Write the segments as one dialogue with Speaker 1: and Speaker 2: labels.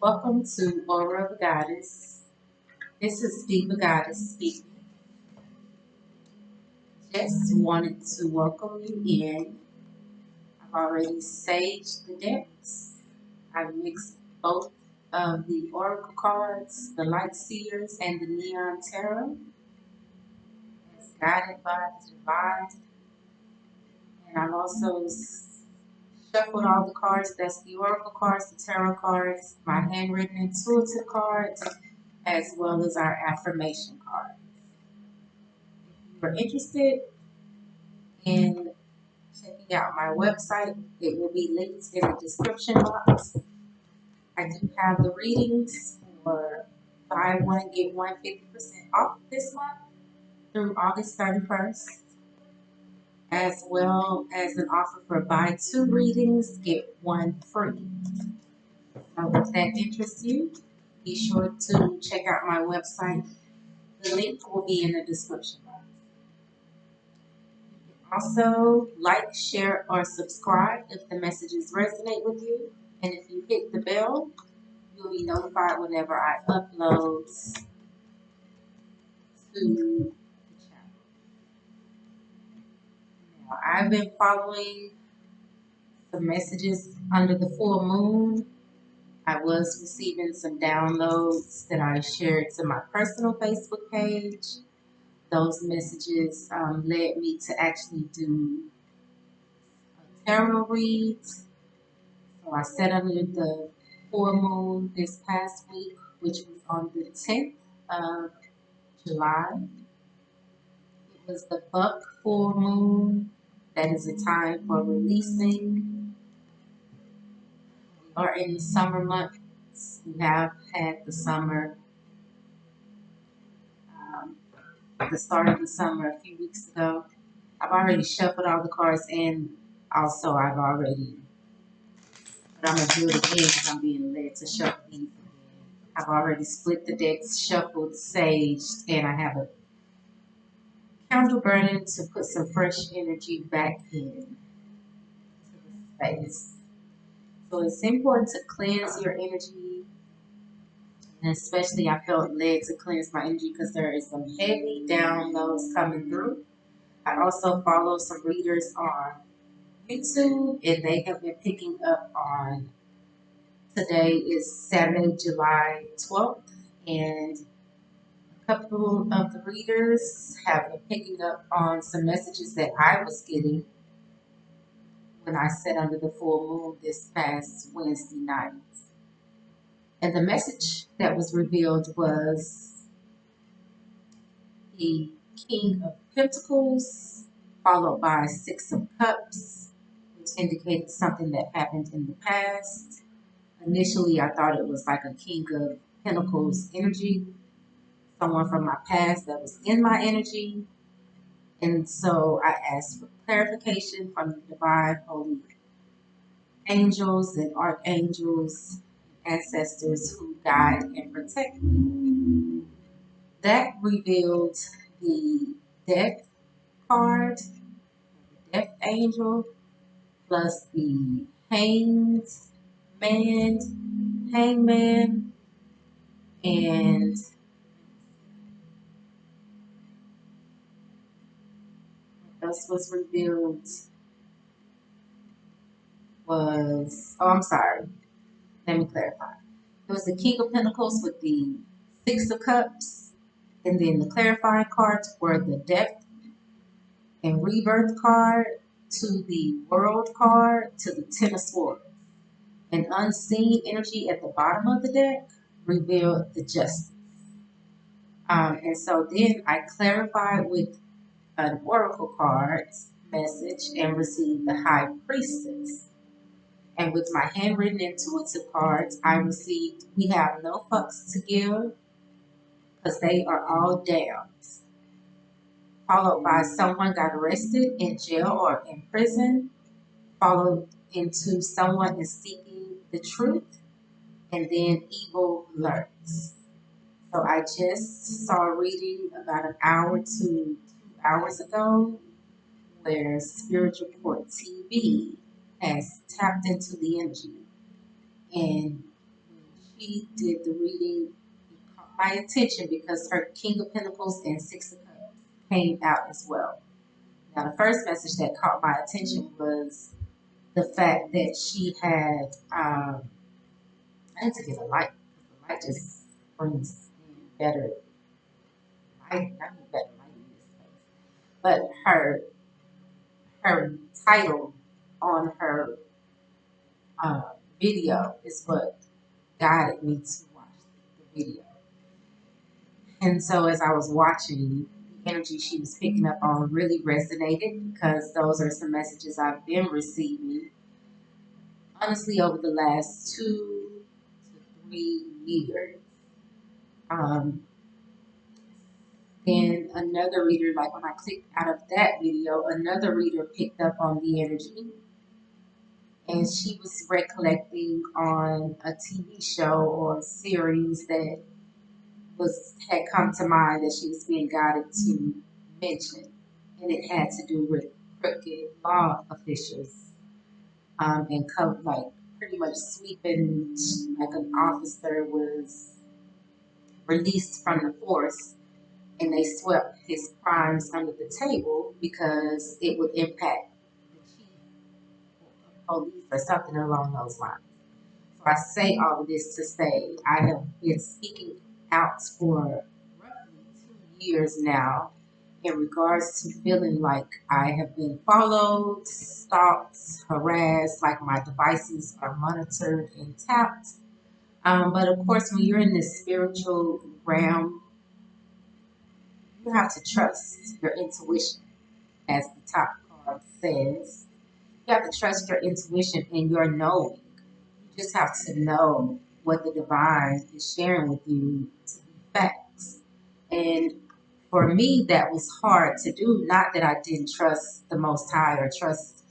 Speaker 1: Welcome to Aura of the Goddess. This is Diva Goddess speaking. Just wanted to welcome you in. I've already saged the decks. I've mixed both of the Oracle cards, the Light Seers, and the Neon Tarot. It's guided by the Divine. And I've also shuffled all the cards. That's the Oracle cards, the Tarot cards, my handwritten intuitive cards, as well as our affirmation cards. If you're interested in checking out my website, it will be linked in the description box. I do have the readings for buy one, get one 50% off this month through August 31st, as well as an offer for buy two readings, get one free. So if that interests you, be sure to check out my website. The link will be in the description box. Also, like, share, or subscribe if the messages resonate with you. And if you hit the bell, you'll be notified whenever I upload to the channel. Now, I've been following the messages under the full moon. I was receiving some downloads that I shared to my personal Facebook page. Those messages led me to actually do tarot reads. So I sat under the full moon this past week, which was on the 10th of July. It was the buck full moon. That is a time for releasing. We are in the summer months. We have had the summer, the start of the summer a few weeks ago. I've already shuffled all the cards, and also I've already, but I'm going to do it again because I'm being led to shuffle these again. I've already split the decks, shuffled, saged, and I have a candle burning to put some fresh energy back in to the space. So it's important to cleanse your energy, and especially I felt led to cleanse my energy because there is some heavy downloads coming through. I also follow some readers on YouTube, and they have been picking up on, today is Saturday, July 12th, and a couple of the readers have been picking up on some messages that I was getting when I sat under the full moon this past Wednesday night. And the message that was revealed was the King of Pentacles, followed by Six of Cups, which indicated something that happened in the past. Initially, I thought it was like a King of Pentacles energy, someone from my past that was in my energy. And so I asked for clarification from the divine holy angels and archangels, ancestors who guide and protect me. That revealed the death card, the death angel, plus the hangman, and what else was revealed was, oh, I'm sorry, let me clarify. It was the King of Pentacles with the Six of Cups, and then the clarifying cards were the Death and Rebirth card to the World card to the Ten of Swords. An unseen energy at the bottom of the deck revealed the Justice. And so then I clarified with an Oracle cards message and received the High Priestess. And with my handwritten intuitive cards, I received, we have no fucks to give because they are all downs. Followed by someone got arrested, in jail, or in prison. Followed into someone is seeking the truth. And then evil lurks. So I just saw a reading about an hour to 2 hours ago where Spiritual Court TV has tapped into the energy. And she did the reading, it caught my attention because her King of Pentacles and Six of Cups came out as well. Now, the first message that caught my attention was the fact that she had, I need to get a light. The light just brings in better light. I need better light in this space. But her title on her video is what guided me to watch the video. And so as I was watching, the energy she was picking up on really resonated because those are some messages I've been receiving, honestly, over the last 2 to 3 years. Then another reader, like when I clicked out of that video, another reader picked up on the energy, and she was recollecting on a TV show or series that had come to mind that she was being guided to mention, and it had to do with crooked law officials, and like pretty much sweeping, like an officer was released from the force, and they swept his crimes under the table because it would impact the chief of police or something along those lines. So I say all of this to say I have been speaking out for roughly 2 years now in regards to feeling like I have been followed, stalked, harassed, like my devices are monitored and tapped. But of course, when you're in this spiritual realm, you have to trust your intuition, as the top card says. You have to trust your intuition and your knowing. You just have to know what the divine is sharing with you to be facts. And for me, that was hard to do. Not that I didn't trust the Most High or trust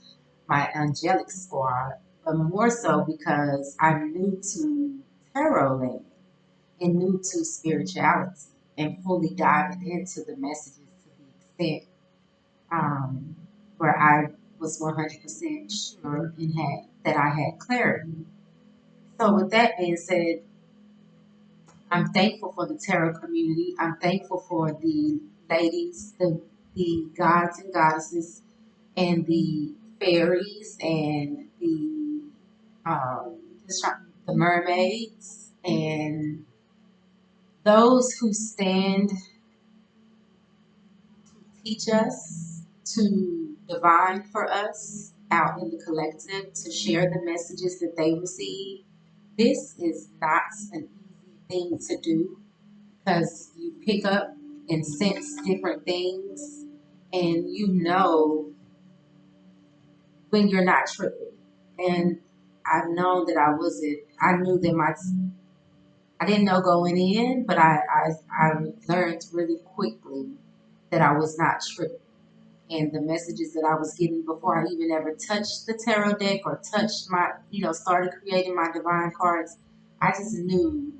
Speaker 1: my angelic squad, but more so because I'm new to tarot land and new to spirituality and fully diving into the messages to the extent where I was 100% sure that I had clarity. So with that being said, I'm thankful for the tarot community. I'm thankful for the ladies, the gods and goddesses, and the fairies, and um, the mermaids, and those who stand to teach us, to divine for us out in the collective, to share the messages that they receive. This is not an easy thing to do because you pick up and sense different things, and you know when you're not tripping. And I've known that I knew that I didn't know going in, but I learned really quickly that I was not tripping. And the messages that I was getting before I even ever touched the tarot deck or touched started creating my divine cards, I just knew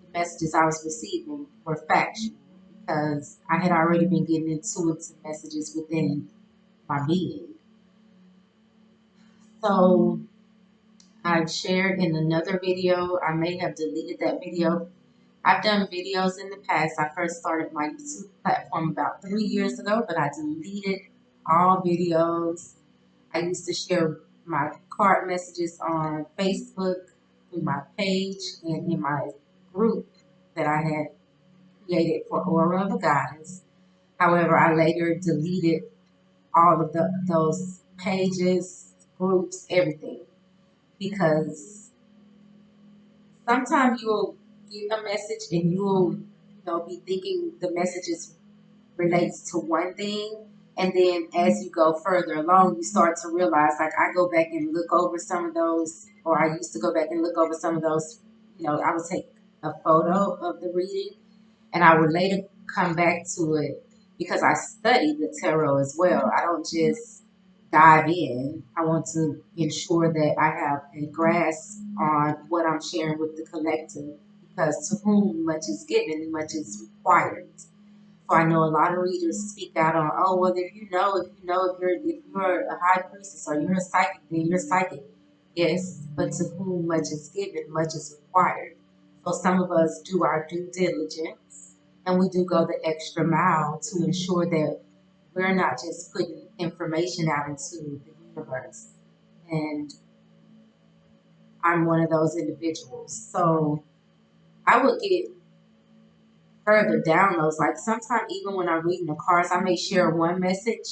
Speaker 1: the messages I was receiving were factual because I had already been getting intuitive messages within my being. So I've shared in another video, I may have deleted that video. I've done videos in the past. I first started my YouTube platform about 3 years ago, but I deleted all videos. I used to share my card messages on Facebook, through my page, and in my group that I had created for Aura of a Goddess. However, I later deleted all of those pages, groups, everything, because sometimes you'll get a message and you'll be thinking the messages relates to one thing, and then as you go further along you start to realize, like I go back and look over some of those, or I used to go back and look over some of those, I would take a photo of the reading and I would later come back to it because I study the tarot as well. I don't just dive in. I want to ensure that I have a grasp on what I'm sharing with the collective, because to whom much is given, much is required. So I know a lot of readers speak out on, oh, well, if you're a high priestess or you're a psychic, then you're psychic. Yes, but to whom much is given, much is required. So some of us do our due diligence and we do go the extra mile to ensure that we're not just putting information out into the universe. And I'm one of those individuals. So I would get further downloads. Like sometimes even when I'm reading the cards, I may share one message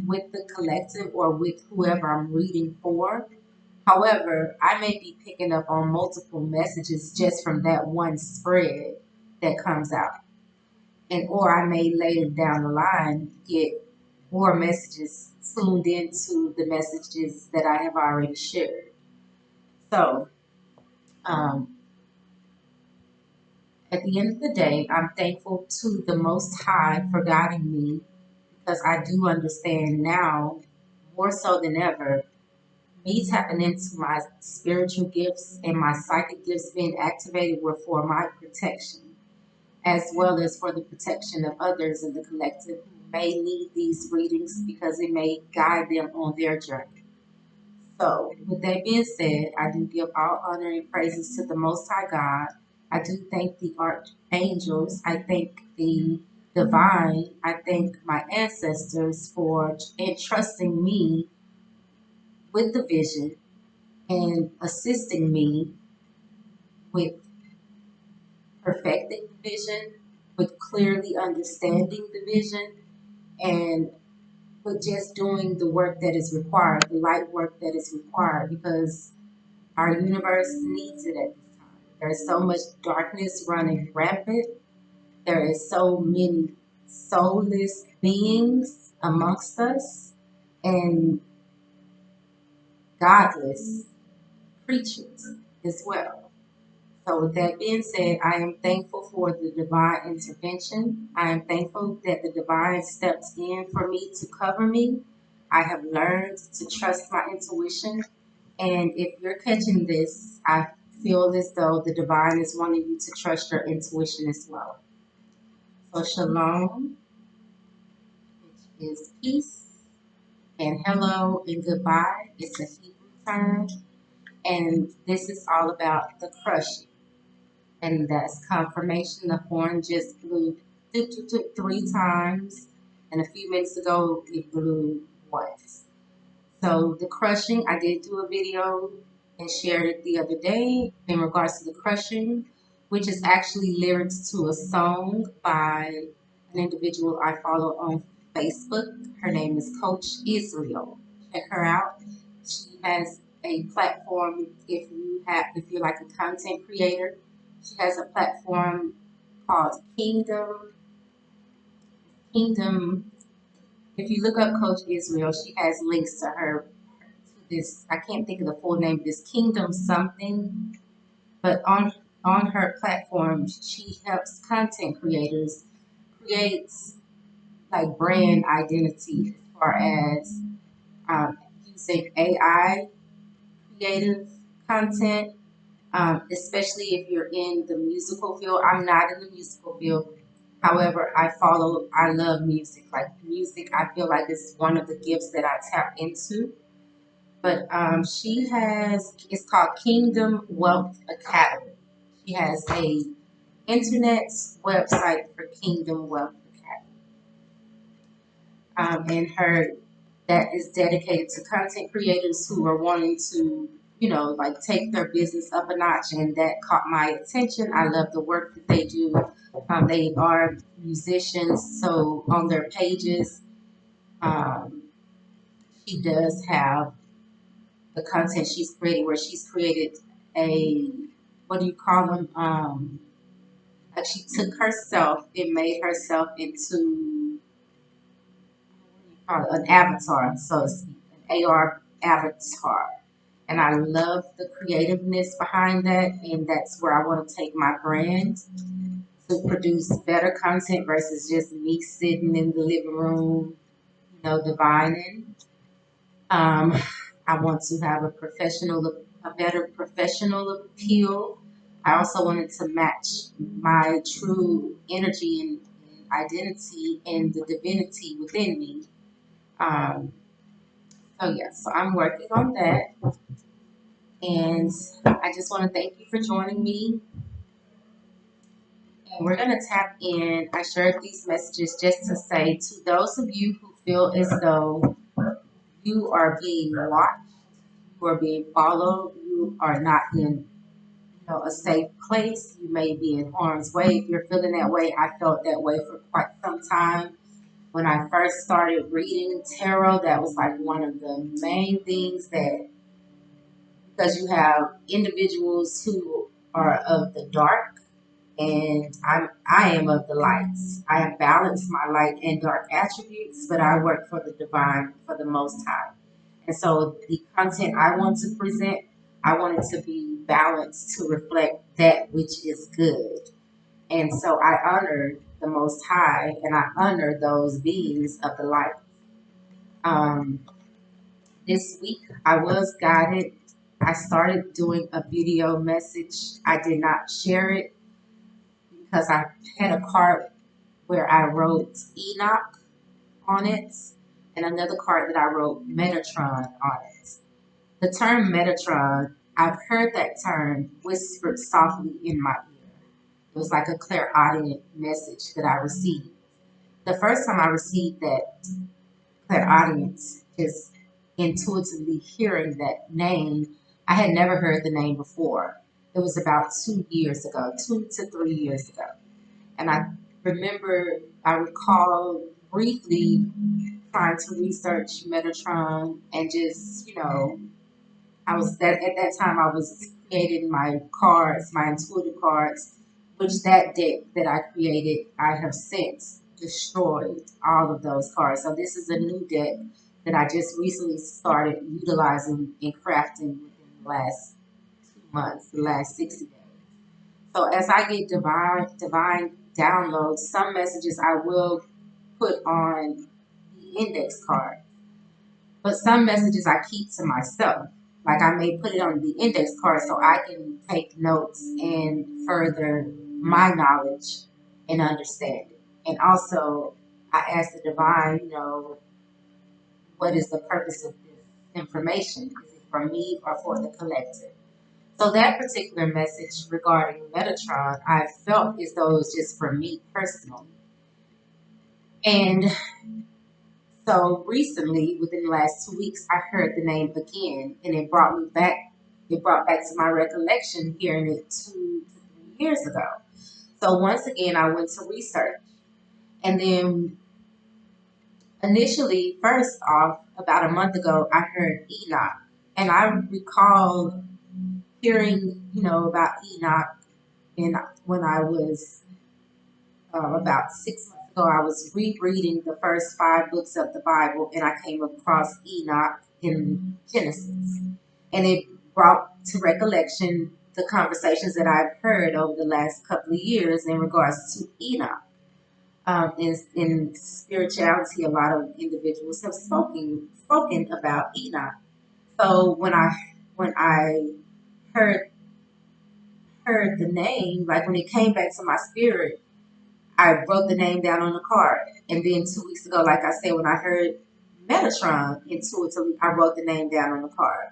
Speaker 1: with the collective or with whoever I'm reading for. However, I may be picking up on multiple messages just from that one spread that comes out. And or I may later down the line get more messages tuned into the messages that I have already shared. So um, at the end of the day, I'm thankful to the Most High for guiding me because I do understand now more so than ever. Me tapping into my spiritual gifts and my psychic gifts being activated were for my protection, as well as for the protection of others in the collective who may need these readings because it may guide them on their journey. So, with that being said, I do give all honor and praises to the Most High God. I do thank the archangels. I thank the divine. I thank my ancestors for entrusting me with the vision and assisting me with perfecting the vision, with clearly understanding the vision, and with just doing the work that is required, the light work that is required, because our universe needs it at this time. There's so much darkness running rampant. There is so many soulless beings amongst us and godless creatures as well. So, with that being said, I am thankful for the divine intervention. I am thankful that the divine steps in for me to cover me. I have learned to trust my intuition. And if you're catching this, I feel as though the divine is wanting you to trust your intuition as well. So, shalom, which is peace, and hello and goodbye. It's a Hebrew term. And this is all about the crushing. And that's confirmation. The horn just blew three times, and a few minutes ago it blew once. So the crushing, I did do a video and shared it the other day in regards to the crushing, which is actually lyrics to a song by an individual I follow on Facebook. Her name is Coach Israel. Check her out. She has a platform if you're like a content creator. She has a platform called Kingdom. If you look up Coach Israel, she has links to her this. I can't think of the full name of this Kingdom something, but on her platform, she helps content creators create like brand identity as far as using AI creative content, especially if you're in the musical field. I'm not in the musical field. However, I love music. Like music, I feel like it's one of the gifts that I tap into. But it's called Kingdom Wealth Academy. She has a internet website for Kingdom Wealth Academy. And her that is dedicated to content creators who are wanting to, like take their business up a notch. And that caught my attention. I love the work that they do. They are musicians, so on their pages, um, she does have the content she's creating where she's created a what do you call them? Like she took herself and made herself into an avatar, so to speak, an AR avatar. And I love the creativeness behind that, and that's where I want to take my brand to produce better content versus just me sitting in the living room, divining. Um, I want to have a better professional appeal. I also wanted to match my true energy and identity and the divinity within me. Um, so I'm working on that. And I just want to thank you for joining me. And we're going to tap in. I shared these messages just to say to those of you who feel as though you are being watched, you are being followed, you are not in a safe place, you may be in harm's way. If you're feeling that way, I felt that way for quite some time. When I first started reading tarot, that was like one of the main things that, because you have individuals who are of the dark, and I am of the lights. I have balanced my light and dark attributes, but I work for the divine, for the Most High. And so the content I want to present, I want it to be balanced to reflect that which is good. And so I honor the Most High, and I honor those beings of the light. Um, this week I was guided. I started doing a video message. I did not share it because I had a card where I wrote Enoch on it, and another card that I wrote Metatron on it. The term Metatron, I've heard that term whispered softly in my ear. It was like a clairaudient message that I received. The first time I received that clairaudience, just intuitively hearing that name, I had never heard the name before. It was about 2 years ago, 2 to 3 years ago. And I recall briefly trying to research Metatron and just, I was at that time I was creating my cards, my intuitive cards, which that deck that I created, I have since destroyed all of those cards. So this is a new deck that I just recently started utilizing and crafting within the last 2 months, the last 60 days. So as I get divine downloads, some messages I will put on the index card, but some messages I keep to myself. Like I may put it on the index card so I can take notes and further my knowledge and understanding. And also, I ask the divine, what is the purpose of this information? Is it for me or for the collective? So that particular message regarding Metatron, I felt as though it was just for me personally. And so recently, within the last 2 weeks, I heard the name again, and it brought me back. It brought back to my recollection hearing it 2 to 3 years ago. So once again, I went to research, and then initially, first off, about a month ago, I heard Enoch, and I recall hearing, about Enoch, and when I was about 6 months ago, I was rereading the first 5 books of the Bible, and I came across Enoch in Genesis. And it brought to recollection the conversations that I've heard over the last couple of years in regards to Enoch. In spirituality, a lot of individuals have spoken about Enoch. So when I heard the name, like when it came back to my spirit, I wrote the name down on the card. And then 2 weeks ago, like I said, when I heard Metatron intuitively, I wrote the name down on the card.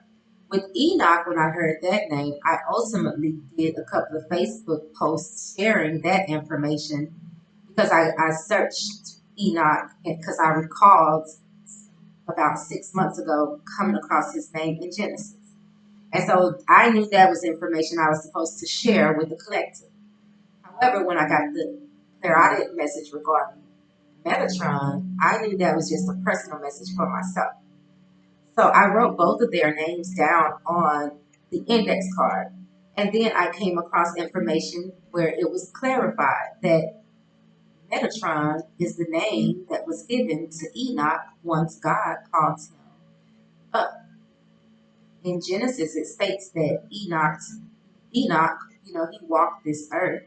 Speaker 1: With Enoch, when I heard that name, I ultimately did a couple of Facebook posts sharing that information because I searched Enoch because I recalled about 6 months ago coming across his name in Genesis. And so I knew that was information I was supposed to share with the collective. However, when I got the clairaudient message regarding Metatron, I knew that was just a personal message for myself. So I wrote both of their names down on the index card. And then I came across information where it was clarified that Metatron is the name that was given to Enoch once God called him up. In Genesis, it states that Enoch, he walked this earth,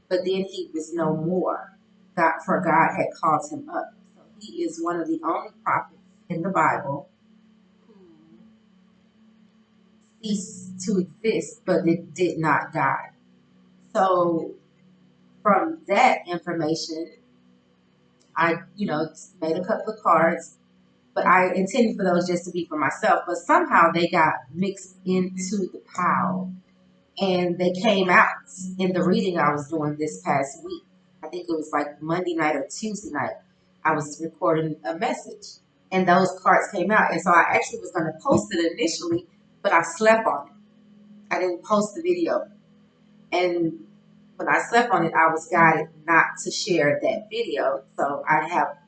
Speaker 1: but then he was no more. For God had called him up. So he is one of the only prophets in the Bible who ceased to exist, but it did not die. So from that information, I, made a couple of cards, but I intended for those just to be for myself. But somehow they got mixed into the pile And they came out in the reading I was doing this past week. I think it was like Monday night or Tuesday night. I was recording a message, and those cards came out. And so I actually was going to post it initially, but I slept on it. I didn't post the video. And when I slept on it, I was guided not to share that video. So I have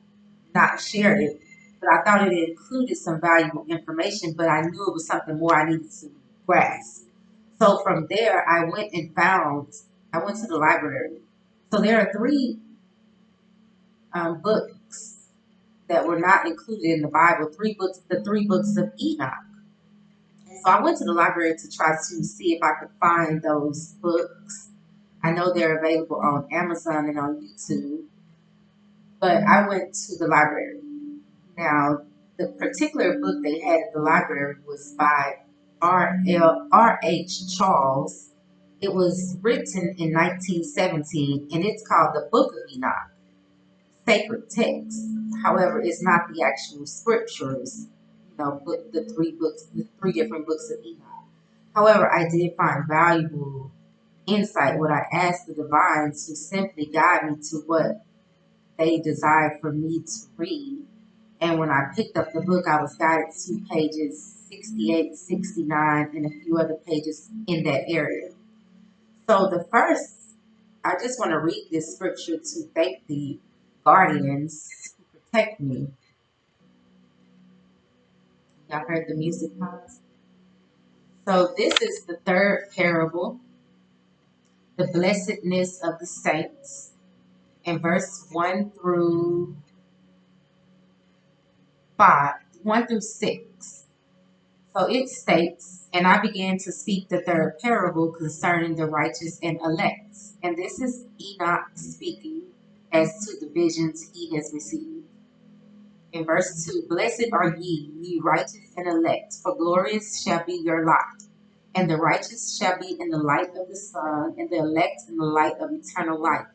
Speaker 1: not shared it, but I thought it included some valuable information, but I knew it was something more I needed to grasp. So from there, I went to the library. So there are three books that were not included in the Bible, the three books of Enoch. And so I went to the library to try to see if I could find those books. I know they're available on Amazon and on YouTube, but I went to the library. Now, the particular book they had at the library was by R.H. Charles. It was written in 1917, and it's called The Book of Enoch, Sacred Text. However, it's not the actual scriptures, but the three different books of Enoch. However, I did find valuable insight when I asked the divines to simply guide me to what they desired for me to read. And when I picked up the book, I was guided to pages 68, 69, and a few other pages in that area. So the first, I just want to read this scripture to thank the guardians who protect me. Y'all heard the music pause? So this is the third parable, the blessedness of the saints, in verse 1 through 5, 1 through 6. So it states, and I began to speak the third parable concerning the righteous and elect. And this is Enoch speaking as to the visions he has received. In verse 2, blessed are ye righteous and elect, for glorious shall be your lot. And the righteous shall be in the light of the sun, and the elect in the light of eternal life.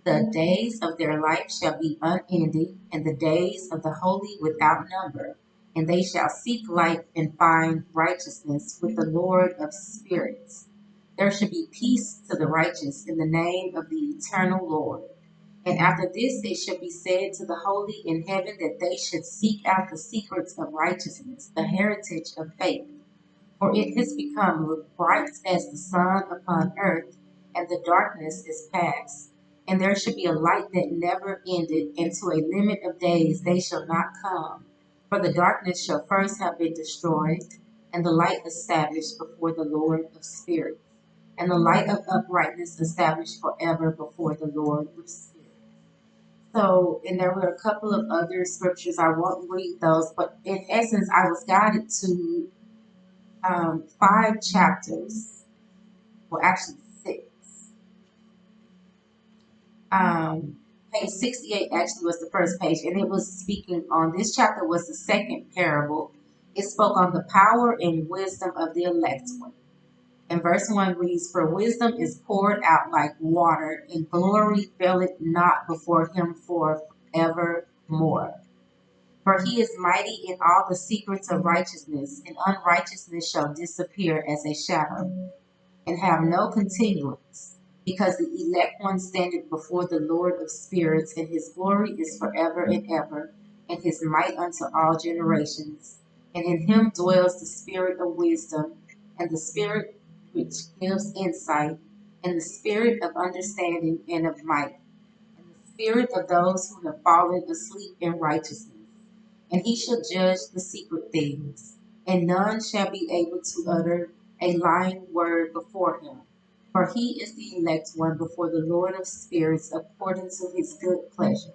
Speaker 1: The days of their life shall be unending, and the days of the holy without number. And they shall seek life and find righteousness with the Lord of spirits. There shall be peace to the righteous in the name of the eternal Lord. And after this it shall be said to the holy in heaven that they should seek out the secrets of righteousness, the heritage of faith. For it has become bright as the sun upon earth, and the darkness is past. And there shall be a light that never ended, and to a limit of days they shall not come. For the darkness shall first have been destroyed, and the light established before the Lord of spirits, and the light of uprightness established forever before the Lord of spirits. So, and there were a couple of other scriptures. I won't read those, but in essence, I was guided to 5 chapters, well, actually 6. Page 68 actually was the first page, and it was speaking on this chapter was the second parable. It spoke on the power and wisdom of the elect one. And verse 1 reads, for wisdom is poured out like water, and glory faileth not before him for evermore. For he is mighty in all the secrets of righteousness, and unrighteousness shall disappear as a shadow, and have no continuance, because the elect one standeth before the Lord of spirits, and his glory is forever and ever, and his might unto all generations. And in him dwells the spirit of wisdom, and the spirit which gives insight, and the spirit of understanding and of might, and the spirit of those who have fallen asleep in righteousness. And he shall judge the secret things, and none shall be able to utter a lying word before him. For he is the elect one before the Lord of spirits according to his good pleasure.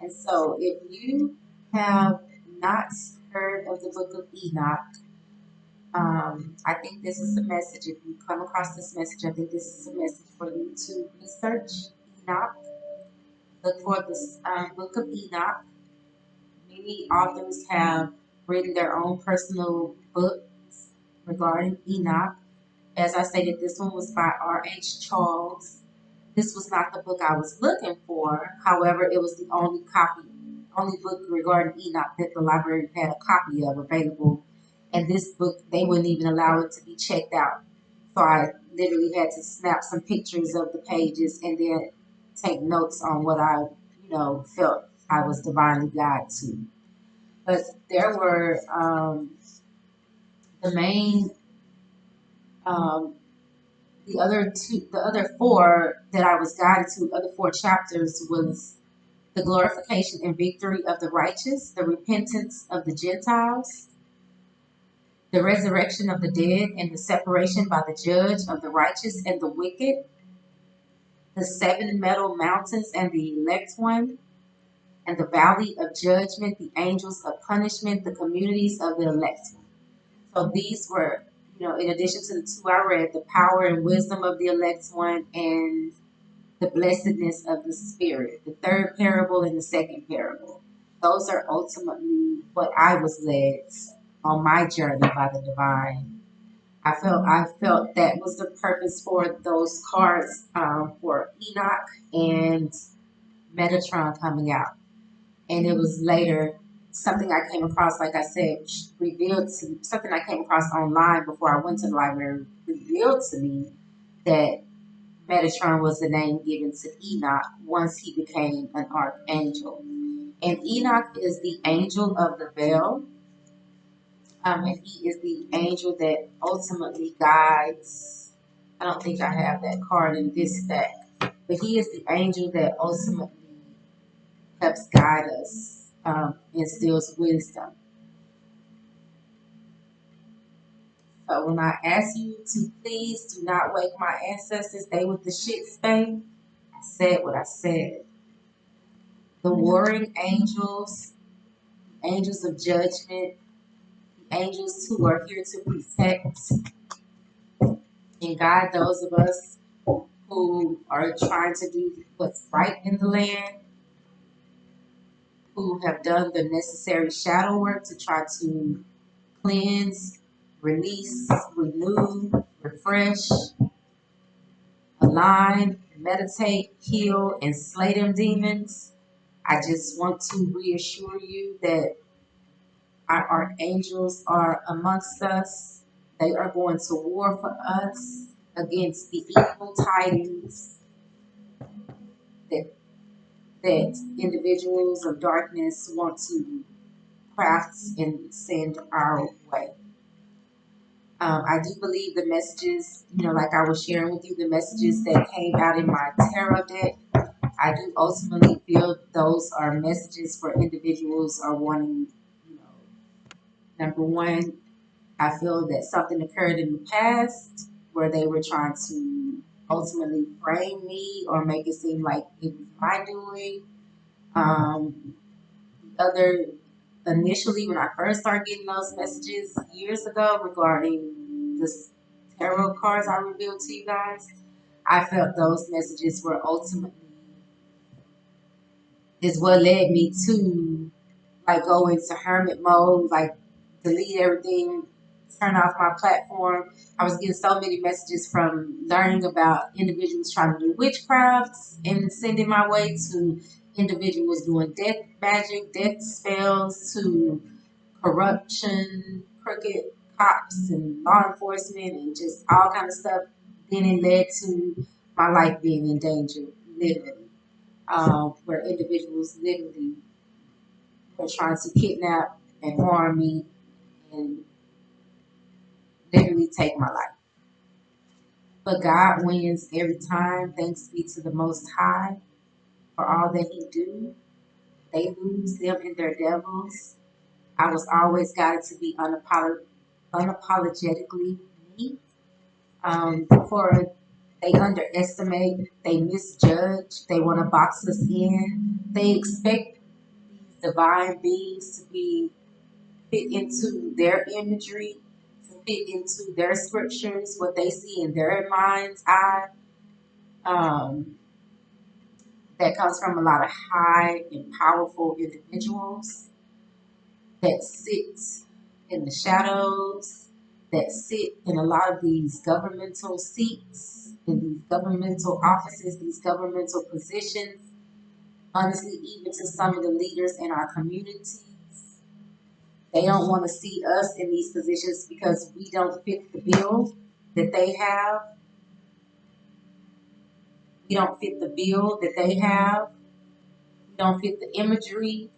Speaker 1: And so if you have not heard of the book of Enoch, I think this is a message. If you come across this message, I think this is a message for you to research Enoch. Look for this book of Enoch. Many authors have written their own personal books regarding Enoch. As I stated, this one was by R.H. Charles. This was not the book I was looking for. However, it was the only book regarding Enoch that the library had a copy of available. And this book, they wouldn't even allow it to be checked out. So I literally had to snap some pictures of the pages and then take notes on what I, felt I was divinely guided to. But there were the main, um, the other four that I was guided to, the other four chapters was the glorification and victory of the righteous, the repentance of the Gentiles, the resurrection of the dead, and the separation by the judge of the righteous and the wicked, the seven metal mountains and the elect one, and the valley of judgment, the angels of punishment, the communities of the elect one. So these were, in addition to the two I read, the power and wisdom of the elect one and the blessedness of the spirit, the third parable and the second parable. Those are ultimately what I was led on my journey by the divine. I felt that was the purpose for those cards for Enoch and Metatron coming out. And it was later something I came across, like I said, revealed to something I came across online before I went to the library, revealed to me that Metatron was the name given to Enoch once he became an archangel. And Enoch is the angel of the veil, and he is the angel that ultimately guides. I don't think I have that card in this deck, but he is the angel that ultimately helps guide us, instills wisdom. So when I ask you to please do not wake my ancestors, they with the shit stain, I said what I said. The warring angels, angels of judgment, angels who are here to protect and guide those of us who are trying to do what's right in the land, who have done the necessary shadow work to try to cleanse, release, renew, refresh, align, meditate, heal, and slay them demons. I just want to reassure you that our archangels are amongst us. They are going to war for us against the evil tidings that individuals of darkness want to craft and send our way. I do believe the messages, like I was sharing with you, the messages that came out in my tarot deck, I do ultimately feel those are messages for individuals are wanting, number one, I feel that something occurred in the past where they were trying to ultimately frame me or make it seem like it was my doing. Other initially when I first started getting those messages years ago regarding the tarot cards I revealed to you guys, I felt those messages were ultimately is what led me to like go into hermit mode, like delete everything, turn off my platform. I was getting so many messages from learning about individuals trying to do witchcrafts and sending my way to individuals doing death magic, death spells, to corruption, crooked cops and law enforcement and just all kind of stuff. Then it led to my life being in danger, literally, where individuals literally were trying to kidnap and harm me and literally take my life. But God wins every time. Thanks be to the Most High for all that He do. They lose them and their devils. I was always guided to be unapologetically me. For they underestimate, they misjudge, they want to box us in. They expect these divine beings to be fit into their imagery, to fit into their scriptures, what they see in their mind's eye. Um, that comes from a lot of high and powerful individuals that sit in the shadows, that sit in a lot of these governmental seats, in these governmental offices, these governmental positions. Honestly, even to some of the leaders in our communities, they don't want to see us in these positions because we don't fit the bill. that they have. We don't fit the bill that they have. We don't fit the imagery.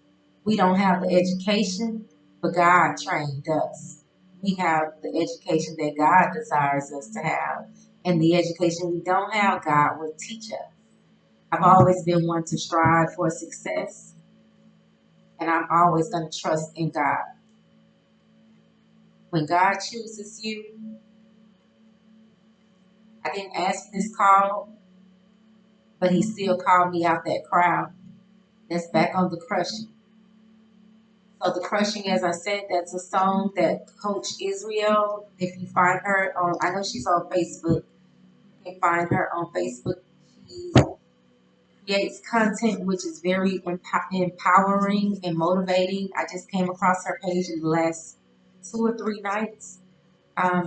Speaker 1: We don't have the education, but God trained us. We have the education that God desires us to have. And the education we don't have, God will teach us. I've always been one to strive for success, and I'm always going to trust in God. When God chooses you, I didn't ask for this call, but He still called me out that crowd. That's back on the crushing. So the crushing, as I said, that's a song that Coach Israel, if you find her on, I know she's on Facebook. You can find her on Facebook. She creates content which is very empowering and motivating. I just came across her page in the last 2 or 3 nights.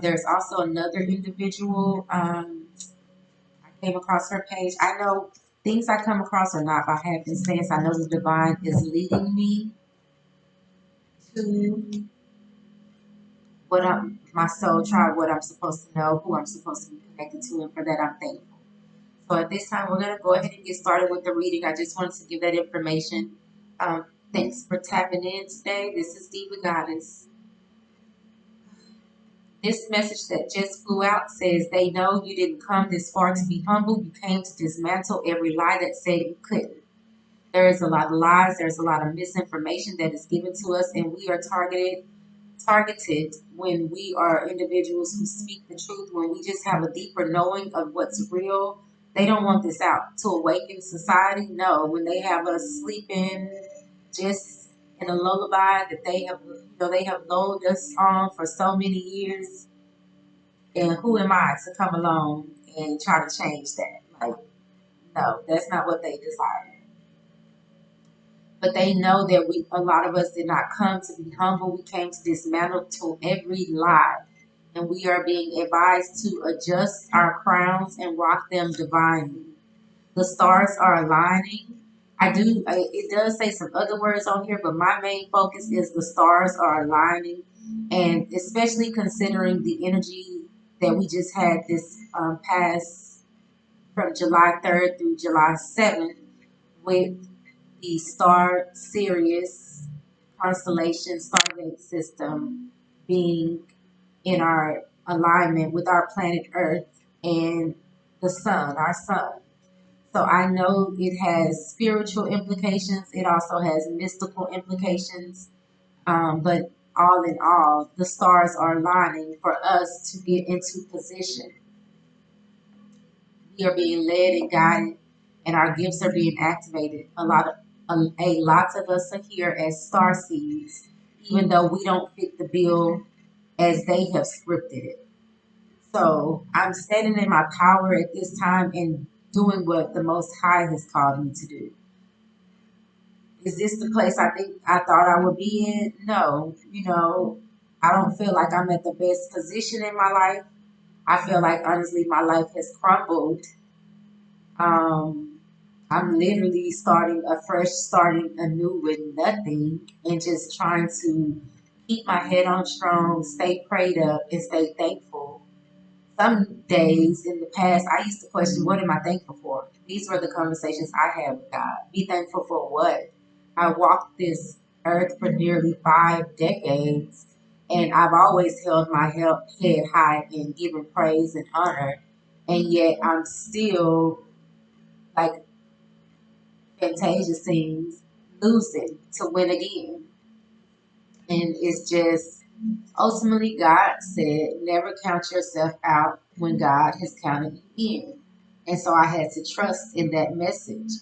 Speaker 1: There's also another individual. I came across her page. I know things I come across are not by happenstance. I know the divine is leading me to my soul tribe, what I'm supposed to know, who I'm supposed to be connected to, and for that I'm thankful. So at this time, we're going to go ahead and get started with the reading. I just wanted to give that information. Thanks for tapping in today. This is Diva Goddess. This message that just flew out says, they know you didn't come this far to be humble. You came to dismantle every lie that said you couldn't. There is a lot of lies. There's a lot of misinformation that is given to us, and we are targeted when we are individuals who speak the truth, when we just have a deeper knowing of what's real. They don't want this out to awaken society. No, when they have us sleeping just in a lullaby that they have lulled us on for so many years, and who am I to come along and try to change that? Like, no, that's not what they desire. But they know that a lot of us did not come to be humble. We came to dismantle every lie. And we are being advised to adjust our crowns and rock them divinely. The stars are aligning. It does say some other words on here, but my main focus is the stars are aligning. And especially considering the energy that we just had this past from July 3rd through July 7th with the Star Sirius constellation Stargate system being in our alignment with our planet Earth and the sun, our sun. So I know it has spiritual implications. It also has mystical implications. But all in all, the stars are aligning for us to get into position. We are being led and guided, and our gifts are being activated. Lots of us are here as star seeds, even though we don't fit the bill as they have scripted it. So I'm standing in my power at this time and doing what the Most High has called me to do. Is this the place I thought I would be in? No, I don't feel like I'm at the best position in my life. I feel like honestly my life has crumbled. I'm literally starting afresh, starting anew with nothing, and just trying to keep my head on strong, stay prayed up, and stay thankful. Some days in the past, I used to question, what am I thankful for? These were the conversations I had with God. Be thankful for what? I walked this earth for nearly 5 decades, and I've always held my head high and given praise and honor, and yet I'm still, like Fantasia sings, losing to win again. And it's just, ultimately, God said, never count yourself out when God has counted you in. And so I had to trust in that message.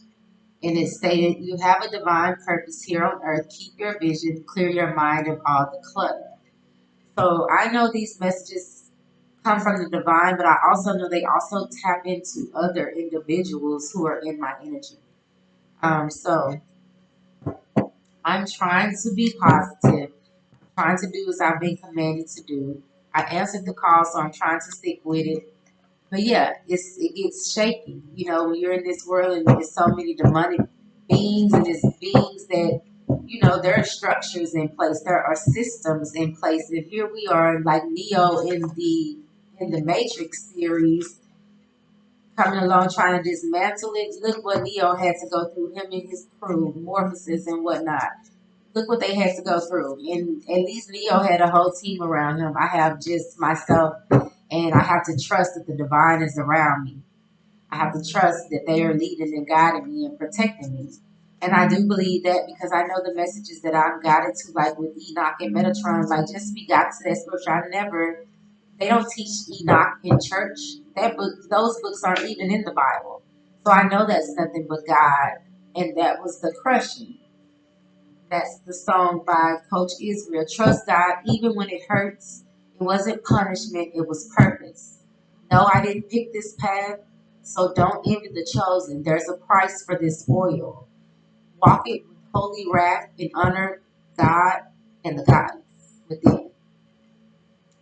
Speaker 1: And it stated, you have a divine purpose here on earth. Keep your vision, clear your mind of all the clutter. So I know these messages come from the divine, but I also know they also tap into other individuals who are in my energy. So I'm trying to be positive, trying to do as I've been commanded to do. I answered the call, so I'm trying to stick with it. But yeah, it gets shaky. When you're in this world and there's so many demonic beings and there's beings that, there are structures in place, there are systems in place. And here we are, like Neo in in the Matrix series, coming along trying to dismantle it. Look what Neo had to go through, him and his crew, Morphosis and whatnot. Look what they had to go through. And at least Neo had a whole team around him. I have just myself, and I have to trust that the divine is around me. I have to trust that they are leading and guiding me and protecting me. And I do believe that because I know the messages that I'm guided to, like with Enoch and Metatron, like just be guided to that scripture. They don't teach Enoch in church. Those books aren't even in the Bible. So I know that's nothing but God. And that was the crushing. That's the song by Coach Israel. Trust God even when it hurts. It wasn't punishment, it was purpose. No, I didn't pick this path, so don't envy the chosen. There's a price for this oil. Walk it with holy wrath and honor God and the goddess within.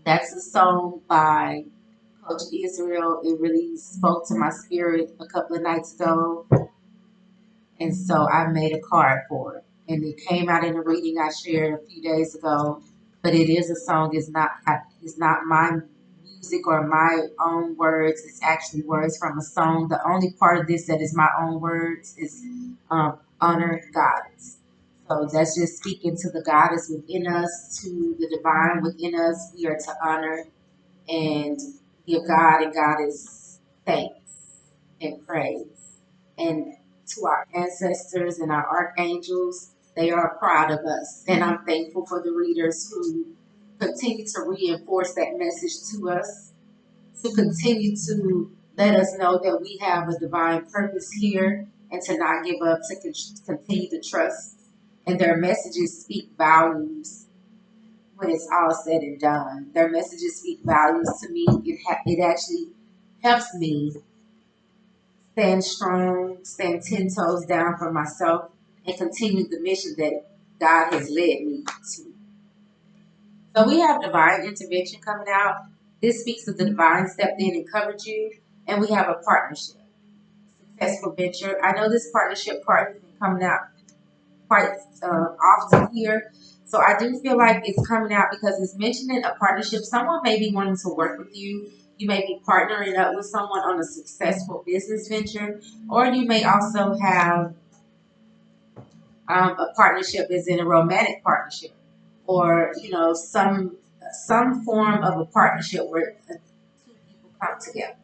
Speaker 1: That's a song by Coach Israel. It really spoke to my spirit a couple of nights ago. And so I made a card for it. And it came out in a reading I shared a few days ago. But it is a song. It's not my music or my own words. It's actually words from a song. The only part of this that is my own words is honor goddess. So that's just speaking to the goddess within us, to the divine within us. We are to honor and give God and Goddess thanks and praise. And to our ancestors and our archangels, they are proud of us. And I'm thankful for the readers who continue to reinforce that message to us, to continue to let us know that we have a divine purpose here and to not give up, to continue to trust. And their messages speak volumes when it's all said and done. Their messages speak values to me. It actually helps me stand strong, stand 10 toes down for myself, and continue the mission that God has led me to. So we have divine intervention coming out. This speaks of the divine stepped in and covered you, and we have a partnership, successful venture. I know this partnership part has been coming out quite often here. So I do feel like it's coming out because it's mentioning a partnership. Someone may be wanting to work with you. You may be partnering up with someone on a successful business venture, or you may also have a partnership as in a romantic partnership, or some form of a partnership where two people come together.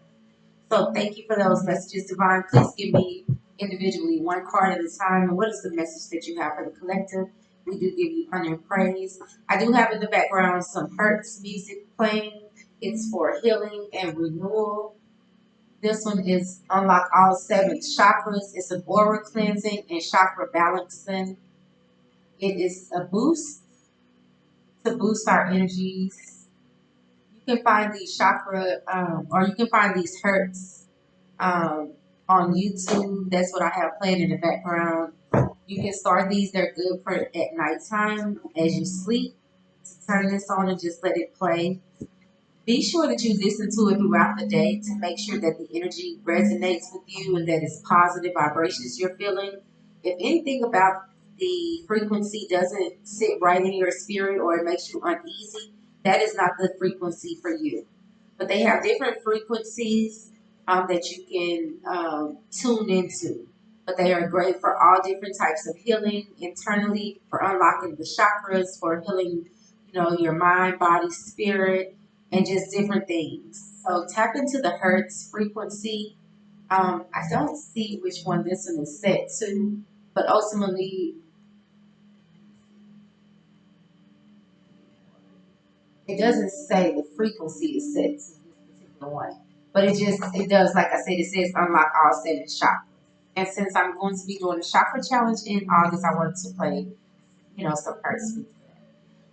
Speaker 1: So thank you for those messages, Divine. Please give me individually one card at a time. And what is the message that you have for the collective? We do give you honor and praise. I do have in the background some Hertz music playing. It's for healing and renewal. This one is unlock all 7 chakras. It's an aura cleansing and chakra balancing. It is a boost to boost our energies. You can find these chakra, or you can find these Hertz on YouTube. That's what I have playing in the background. You can start these. They're good for at nighttime as you sleep. To turn this on and just let it play. Be sure that you listen to it throughout the day to make sure that the energy resonates with you and that it's positive vibrations you're feeling. If anything about the frequency doesn't sit right in your spirit or it makes you uneasy, that is not the frequency for you. But they have different frequencies that you can tune into. But they are great for all different types of healing internally, for unlocking the chakras, for healing, your mind, body, spirit, and just different things. So tap into the Hertz frequency. I don't see which one this one is set to, but ultimately it doesn't say the frequency is set to this particular one. But it does, like I said, it says unlock all 7 chakras. And since I'm going to be doing a chakra challenge in August, I wanted to play, some Hertz.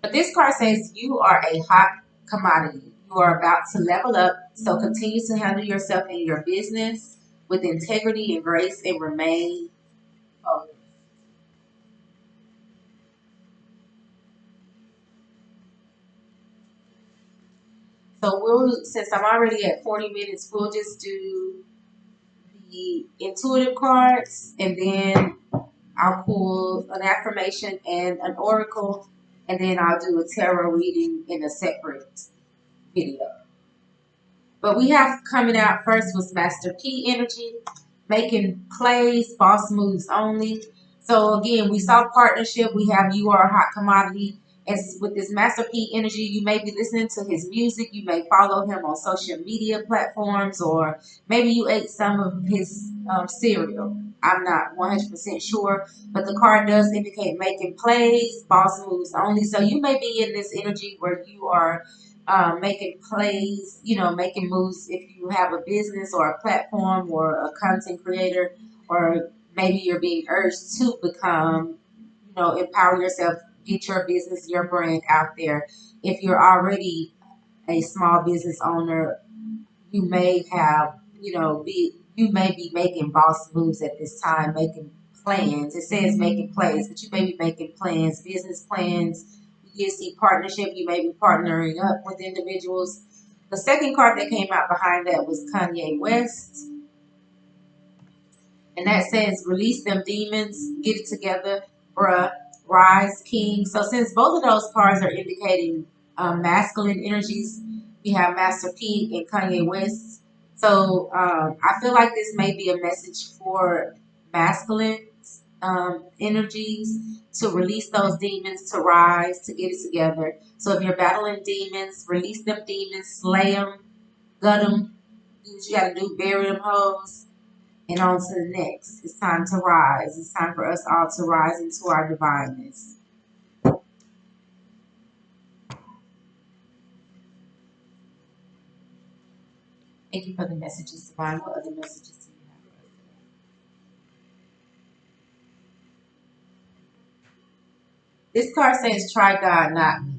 Speaker 1: But this card says you are a hot commodity. You are about to level up, so continue to handle yourself in your business with integrity and grace and remain focused. So since I'm already at 40 minutes, we'll just do the intuitive cards, and then I'll pull an affirmation and an oracle, and then I'll do a tarot reading in a separate video. But we have coming out first was Master P energy, making plays, boss moves only. So again, we saw partnership. We have you are a hot commodity. As with this Master P energy, you may be listening to his music. You may follow him on social media platforms, or maybe you ate some of his cereal. I'm not 100% sure, but the card does indicate making plays, boss moves only. So you may be in this energy where you are making plays, you know, making moves if you have a business or a platform or a content creator, or maybe you're being urged to become, you know, empower yourself, get your business, your brand out there. If you're already a small business owner, you may have, you may be making boss moves at this time, making plans. It says making plays, but you may be making plans, business plans. You see partnership, you may be partnering up with individuals. The second card that came out behind that was Kanye West. And that says, release them demons, get it together, bruh, rise, king. So since both of those cards are indicating masculine energies, we have Master P and Kanye West. So I feel like this may be a message for masculine energies to release those demons, to rise, to get it together. So if you're battling demons, release them demons, slay them, gut them, do what you got to do, bury them hoes, and on to the next. It's time to rise. It's time for us all to rise into our divineness. Thank you for the messages, Divine. What other messages do you have for us today? This card says, try God, not me.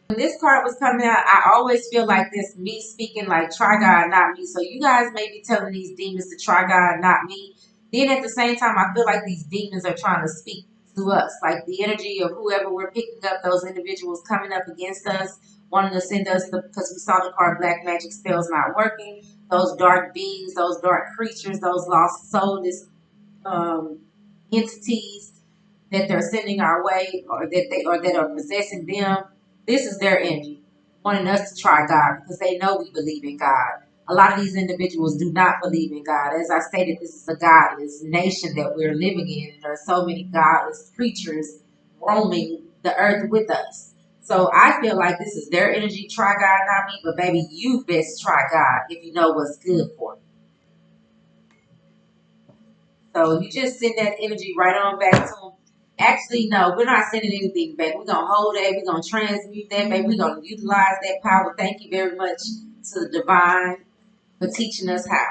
Speaker 1: When this card was coming out, I always feel like this, me speaking like, try God, not me. So you guys may be telling these demons to try God, not me. Then at the same time, I feel like these demons are trying to speak to us. Like the energy of whoever we're picking up, those individuals coming up against us, wanting to send us, because we saw the card black magic spells not working. Those dark beings, those dark creatures, those lost soulless entities that they're sending our way, or that are possessing them. This is their energy, wanting us to try God because they know we believe in God. A lot of these individuals do not believe in God. As I stated, this is a godless nation that we're living in. There are so many godless creatures roaming the earth with us. So I feel like this is their energy. Try God, not me. But baby, you best try God if you know what's good for you. So you just send that energy right on back to them. Actually, no, we're not sending anything back. We're going to hold that. We're going to transmute that, baby. We're going to utilize that power. Thank you very much to the divine for teaching us how.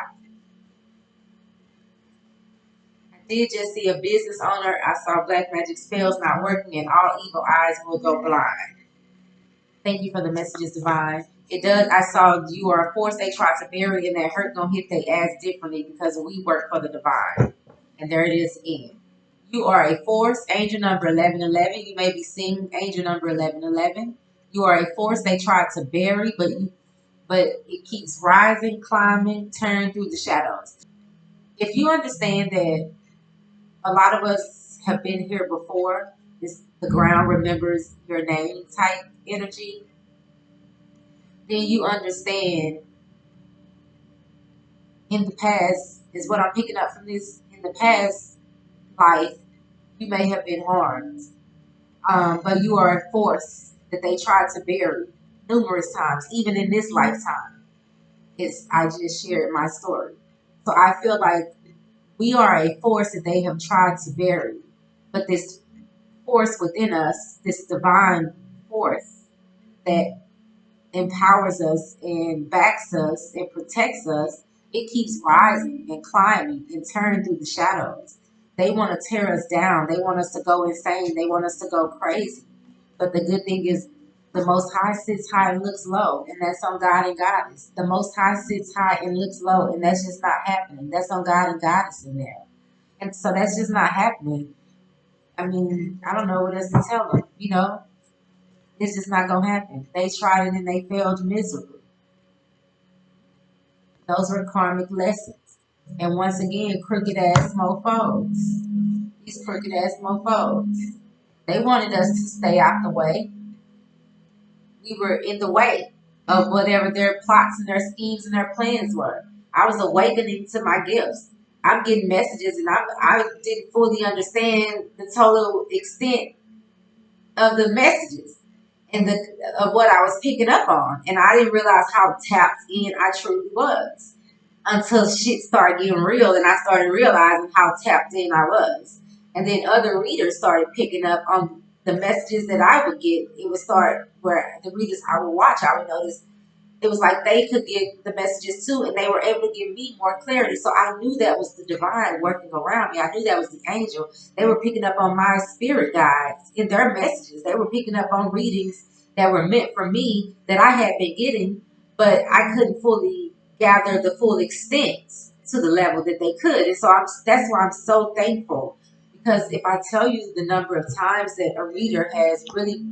Speaker 1: I did just see a business owner. I saw black magic spells not working and all evil eyes will go blind. Thank you for the messages, divine. It does. I saw you are a force they try to bury, and that hurt gonna hit their ass differently because we work for the divine. And there it is in. You are a force, angel number 1111. You may be seeing angel number 1111. You are a force they try to bury, but it keeps rising, climbing, turning through the shadows. If you understand that a lot of us have been here before, this the ground remembers your name type energy, then you understand in the past, is what I'm picking up from this, in the past life, you may have been harmed. But you are a force that they tried to bury numerous times, even in this lifetime. I just shared my story. So I feel like we are a force that they have tried to bury. But this force within us, this divine force that empowers us and backs us and protects us, it keeps rising and climbing and turning through the shadows. They want to tear us down. They want us to go insane. They want us to go crazy. But the good thing is, the Most High sits high and looks low, and that's on God and Goddess. The Most High sits high and looks low, and that's just not happening. That's on God and Goddess in there. And so that's just not happening. I mean, I don't know what else to tell them, you know? It's just not going to happen. They tried it and they failed miserably. Those were karmic lessons. And once again, crooked ass mofos. These crooked ass mofos. They wanted us to stay out the way. We were in the way. of whatever their plots and their schemes and their plans were. I was awakening to my gifts. I'm getting messages, and I didn't fully understand the total extent of the messages and of what I was picking up on, and I didn't realize how tapped in I truly was until shit started getting real, and I started realizing how tapped in I was. And then other readers started picking up on the messages that I would get. It would start where the readers I would watch, I would notice it was like they could get the messages too, and they were able to give me more clarity. So I knew that was the divine working around me. I knew that was the angel. They were picking up on my spirit guides in their messages. They were picking up on readings that were meant for me that I had been getting, but I couldn't fully gather the full extent to the level that they could. And so that's why I'm so thankful, because if I tell you the number of times that a reader has really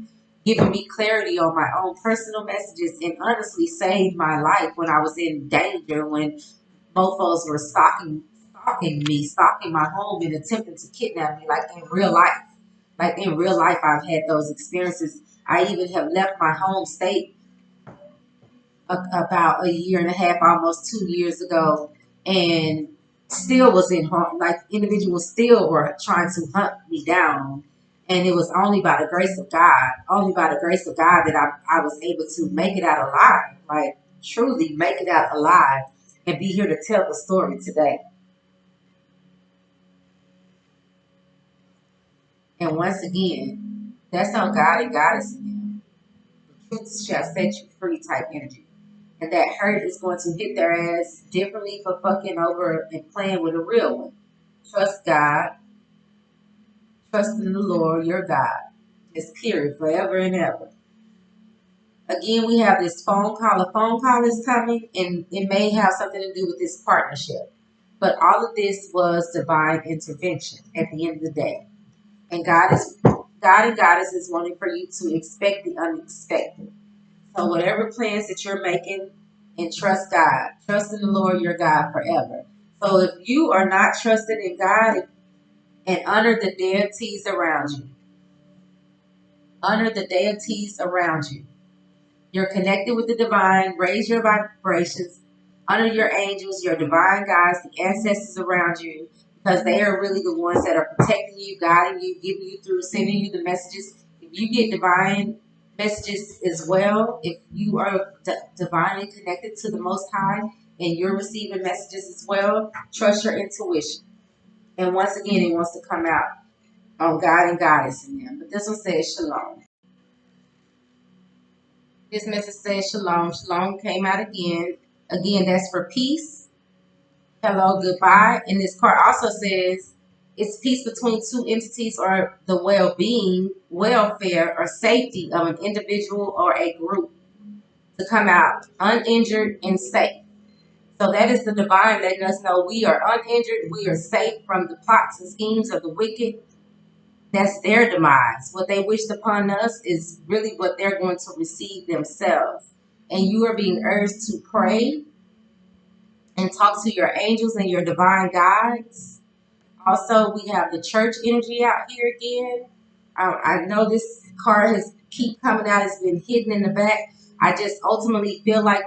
Speaker 1: giving me clarity on my own personal messages and honestly saved my life when I was in danger, when mofos were stalking me, stalking my home and attempting to kidnap me, like in real life. Like in real life, I've had those experiences. I even have left my home state about a year and a half, almost 2 years ago, and still was in harm. Like individuals still were trying to hunt me down, and it was only by the grace of God, only by the grace of God that I was able to make it out alive. Like truly make it out alive and be here to tell the story today. And once again, that's on God and Goddess in them. The truth shall set you free type energy. And that hurt is going to hit their ass differently for fucking over and playing with a real one. Trust God. Trust in the Lord, your God. Just period, forever and ever. Again, we have this phone call. A phone call is coming, and it may have something to do with this partnership. But all of this was divine intervention at the end of the day. And God and Goddess is wanting for you to expect the unexpected. So whatever plans that you're making, and trust God. Trust in the Lord your God forever. So if you are not trusting in God, and honor the deities around you. Honor the deities around you. You're connected with the divine. Raise your vibrations. Honor your angels, your divine guides, the ancestors around you, because they are really the ones that are protecting you, guiding you, giving you through, sending you the messages. If you get divine messages as well, if you are divinely connected to the Most High and you're receiving messages as well, trust your intuition. And once again, it wants to come out on God and Goddess in them. But this one says Shalom. This message says Shalom. Shalom came out again. Again, that's for peace. Hello, goodbye. And this card also says it's peace between two entities or the well-being, welfare, or safety of an individual or a group to come out uninjured and safe. So that is the divine letting us know we are uninjured, we are safe from the plots and schemes of the wicked. That's their demise. What they wished upon us is really what they're going to receive themselves. And you are being urged to pray and talk to your angels and your divine guides. Also, we have the church energy out here again. I know this card has keep coming out. It's been hidden in the back. I just ultimately feel like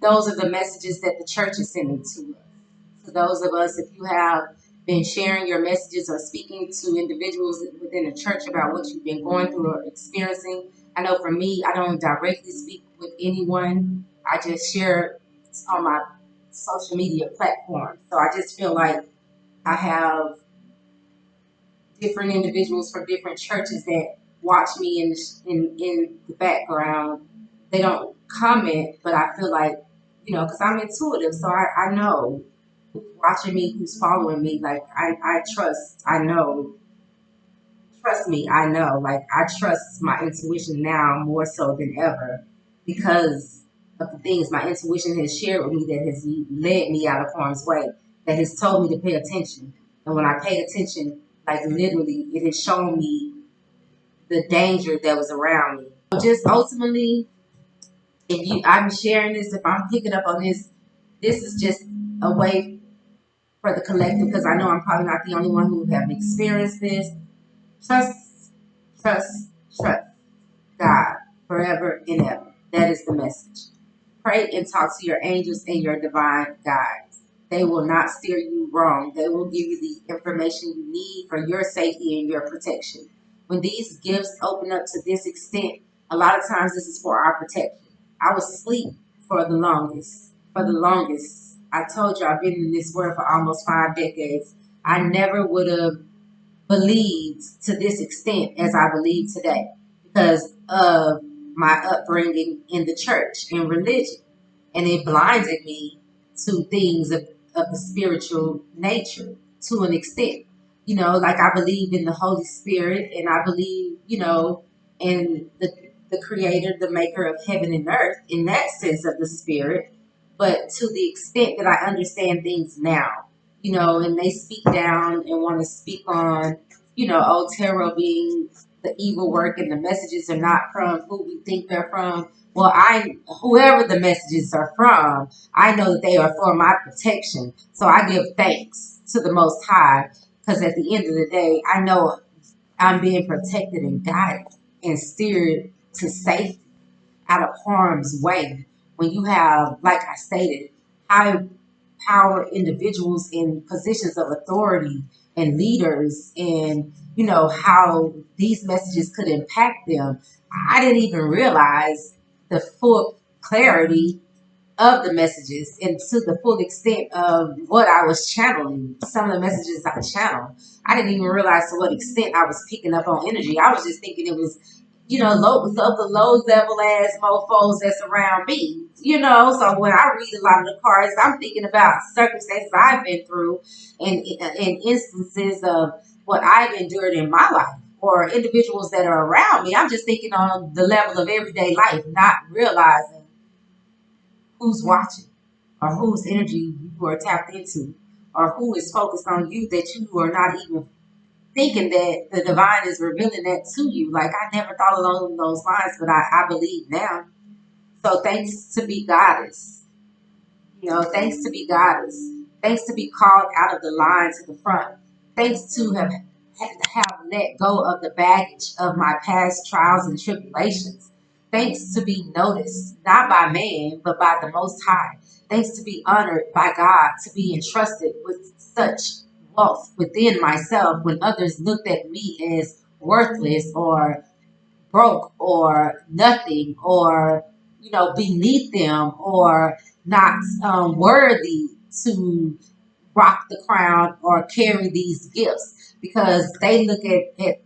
Speaker 1: those are the messages that the church is sending to us. To those of us, if you have been sharing your messages or speaking to individuals within the church about what you've been going through or experiencing. I know for me, I don't directly speak with anyone. I just share on my social media platform. So I just feel like I have different individuals from different churches that watch me in the background. They don't comment, but I feel like, because I'm intuitive, so I know who's watching me, who's following me. Like, I trust, I know. Trust me, I know. Like, I trust my intuition now more so than ever because of the things my intuition has shared with me that has led me out of harm's way, that has told me to pay attention. And when I paid attention, like literally, it has shown me the danger that was around me. Just ultimately, I'm sharing this, if I'm picking up on this, this is just a way for the collective, because I know I'm probably not the only one who have experienced this. Trust, trust, trust God forever and ever. That is the message. Pray and talk to your angels and your divine guides. They will not steer you wrong. They will give you the information you need for your safety and your protection. When these gifts open up to this extent, a lot of times this is for our protection. I was asleep for the longest. For the longest. I told you I've been in this world for almost 5 decades. I never would have believed to this extent as I believe today because of my upbringing in the church and religion. And it blinded me to things of the spiritual nature to an extent. Like I believe in the Holy Spirit and I believe, in the creator, the maker of heaven and earth in that sense of the spirit. But to the extent that I understand things now, and they speak down and want to speak on, old tarot being the evil work and the messages are not from who we think they're from. Well, whoever the messages are from, I know that they are for my protection. So I give thanks to the Most High because at the end of the day, I know I'm being protected and guided and steered to safety out of harm's way. When you have, like I stated, high power individuals in positions of authority and leaders and how these messages could impact them. I didn't even realize the full clarity of the messages and to the full extent of what I was channeling. Some of the messages I channeled, I didn't even realize to what extent I was picking up on energy. I was just thinking it was of the low level ass mofos that's around me. So when I read a lot of the cards, I'm thinking about circumstances I've been through and instances of what I've endured in my life or individuals that are around me. I'm just thinking on the level of everyday life, not realizing who's watching or whose energy you are tapped into or who is focused on you that you are not even thinking that the divine is revealing that to you. Like I never thought along those lines, but I believe now. So thanks to be goddess. Thanks to be goddess. Thanks to be called out of the line to the front. Thanks to have let go of the baggage of my past trials and tribulations. Thanks to be noticed, not by man, but by the Most High. Thanks to be honored by God, to be entrusted with such wealth within myself when others looked at me as worthless or broke or nothing or beneath them or not worthy to rock the crown or carry these gifts because they look at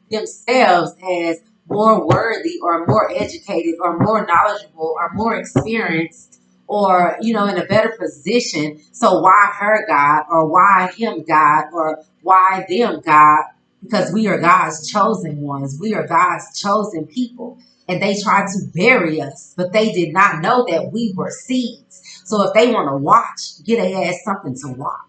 Speaker 1: themselves as more worthy or more educated or more knowledgeable or more experienced or in a better position. So why her God or why him God or why them God? Because we are God's chosen ones. We are God's chosen people. And they tried to bury us, but they did not know that we were seeds. So if they want to watch, get their ass something to watch.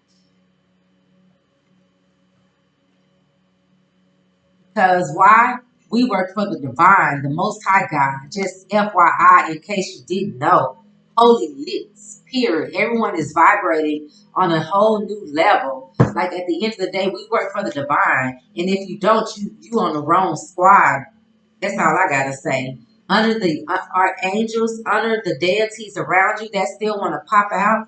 Speaker 1: Because why? We work for the divine, the Most High God. Just FYI, in case you didn't know. Holy licks, period. Everyone is vibrating on a whole new level. Like at the end of the day, we work for the divine. And if you don't, you on the wrong squad. That's all I gotta say. Under the archangels, under the deities around you that still want to pop out,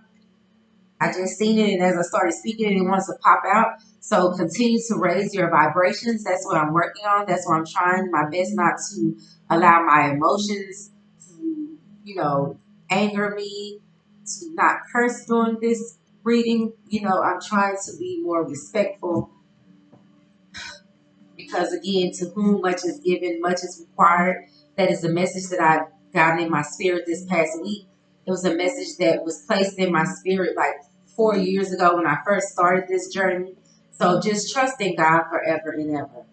Speaker 1: I just seen it, and as I started speaking, it wants to pop out. So continue to raise your vibrations. That's what I'm working on. That's what I'm trying my best not to allow my emotions to, anger me, to not curse during this reading. I'm trying to be more respectful because, again, to whom much is given, much is required. That is the message that I've gotten in my spirit this past week. It was a message that was placed in my spirit like 4 years ago when I first started this journey. So just trust in God forever and ever.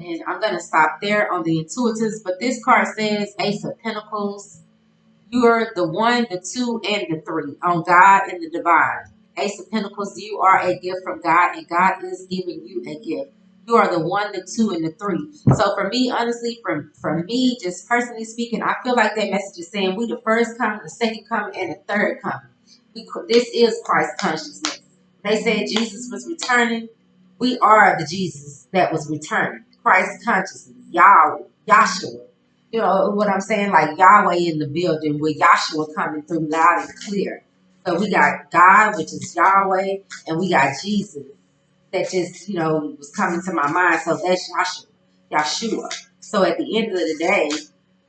Speaker 1: And I'm going to stop there on the intuitives. But this card says Ace of Pentacles. You are the one, the two, and the three on God and the divine. Ace of Pentacles, you are a gift from God, and God is giving you a gift. You are the one, the two, and the three. So for me, honestly, from me, just personally speaking, I feel like that message is saying we the first coming, the second coming, and the third coming. This is Christ consciousness. They said Jesus was returning. We are the Jesus that was returning. Christ consciousness, Yahweh, Yahshua. You know what I'm saying? Like Yahweh in the building with Yahshua coming through loud and clear. So we got God, which is Yahweh, and we got Jesus that just, was coming to my mind. So that's Yahshua. So at the end of the day,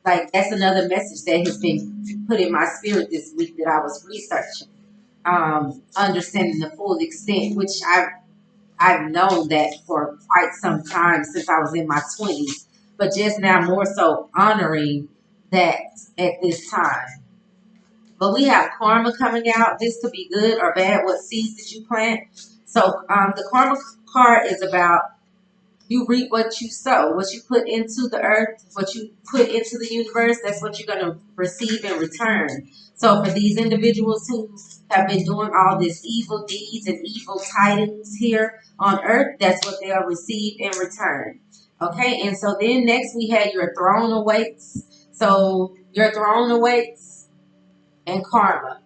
Speaker 1: like that's another message that has been put in my spirit this week that I was researching. Understanding the full extent, which I've known that for quite some time since I was in my 20s, but just now more so honoring that at this time. But we have karma coming out. This could be good or bad. What seeds did you plant? So the karma card is about you reap what you sow, what you put into the earth, what you put into the universe, that's what you're going to receive in return. So for these individuals who have been doing all this evil deeds and evil tidings here on earth, that's what they'll receive in return. Okay, and so then next we had your throne awaits. So your throne awaits and karma.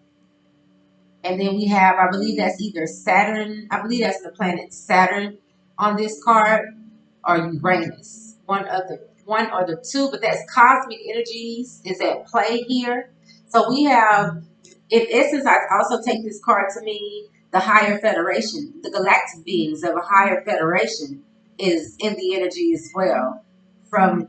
Speaker 1: And then we have, I believe that's either Saturn, I believe that's the planet Saturn on this card, or Uranus. One or the two, but that's cosmic energies is at play here. So we have, in essence, I also take this card to mean the higher federation, the galactic beings of a higher federation is in the energy as well. From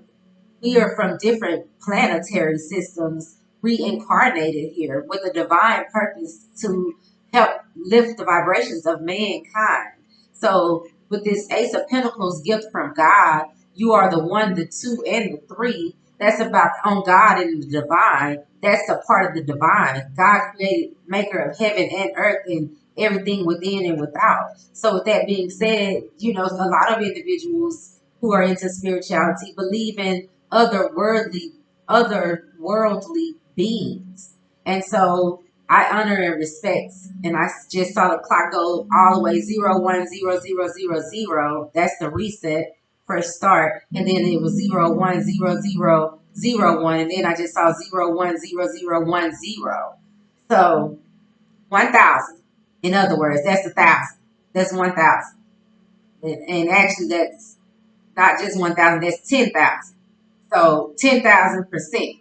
Speaker 1: We are from different planetary systems reincarnated here with a divine purpose to help lift the vibrations of mankind. So, with this Ace of Pentacles gift from God, you are the one, the two, and the three. That's about on God and the divine. That's a part of the divine. God created, maker of heaven and earth and everything within and without. So, with that being said, a lot of individuals who are into spirituality believe in otherworldly beings. And so I honor and respect. And I just saw the clock go all the way 010000. That's the reset first start. And then it was 010001. And then I just saw 010010. So 1,000. In other words, that's 1,000. That's 1,000. And actually that's not just 1,000, that's 10,000. So 10,000%.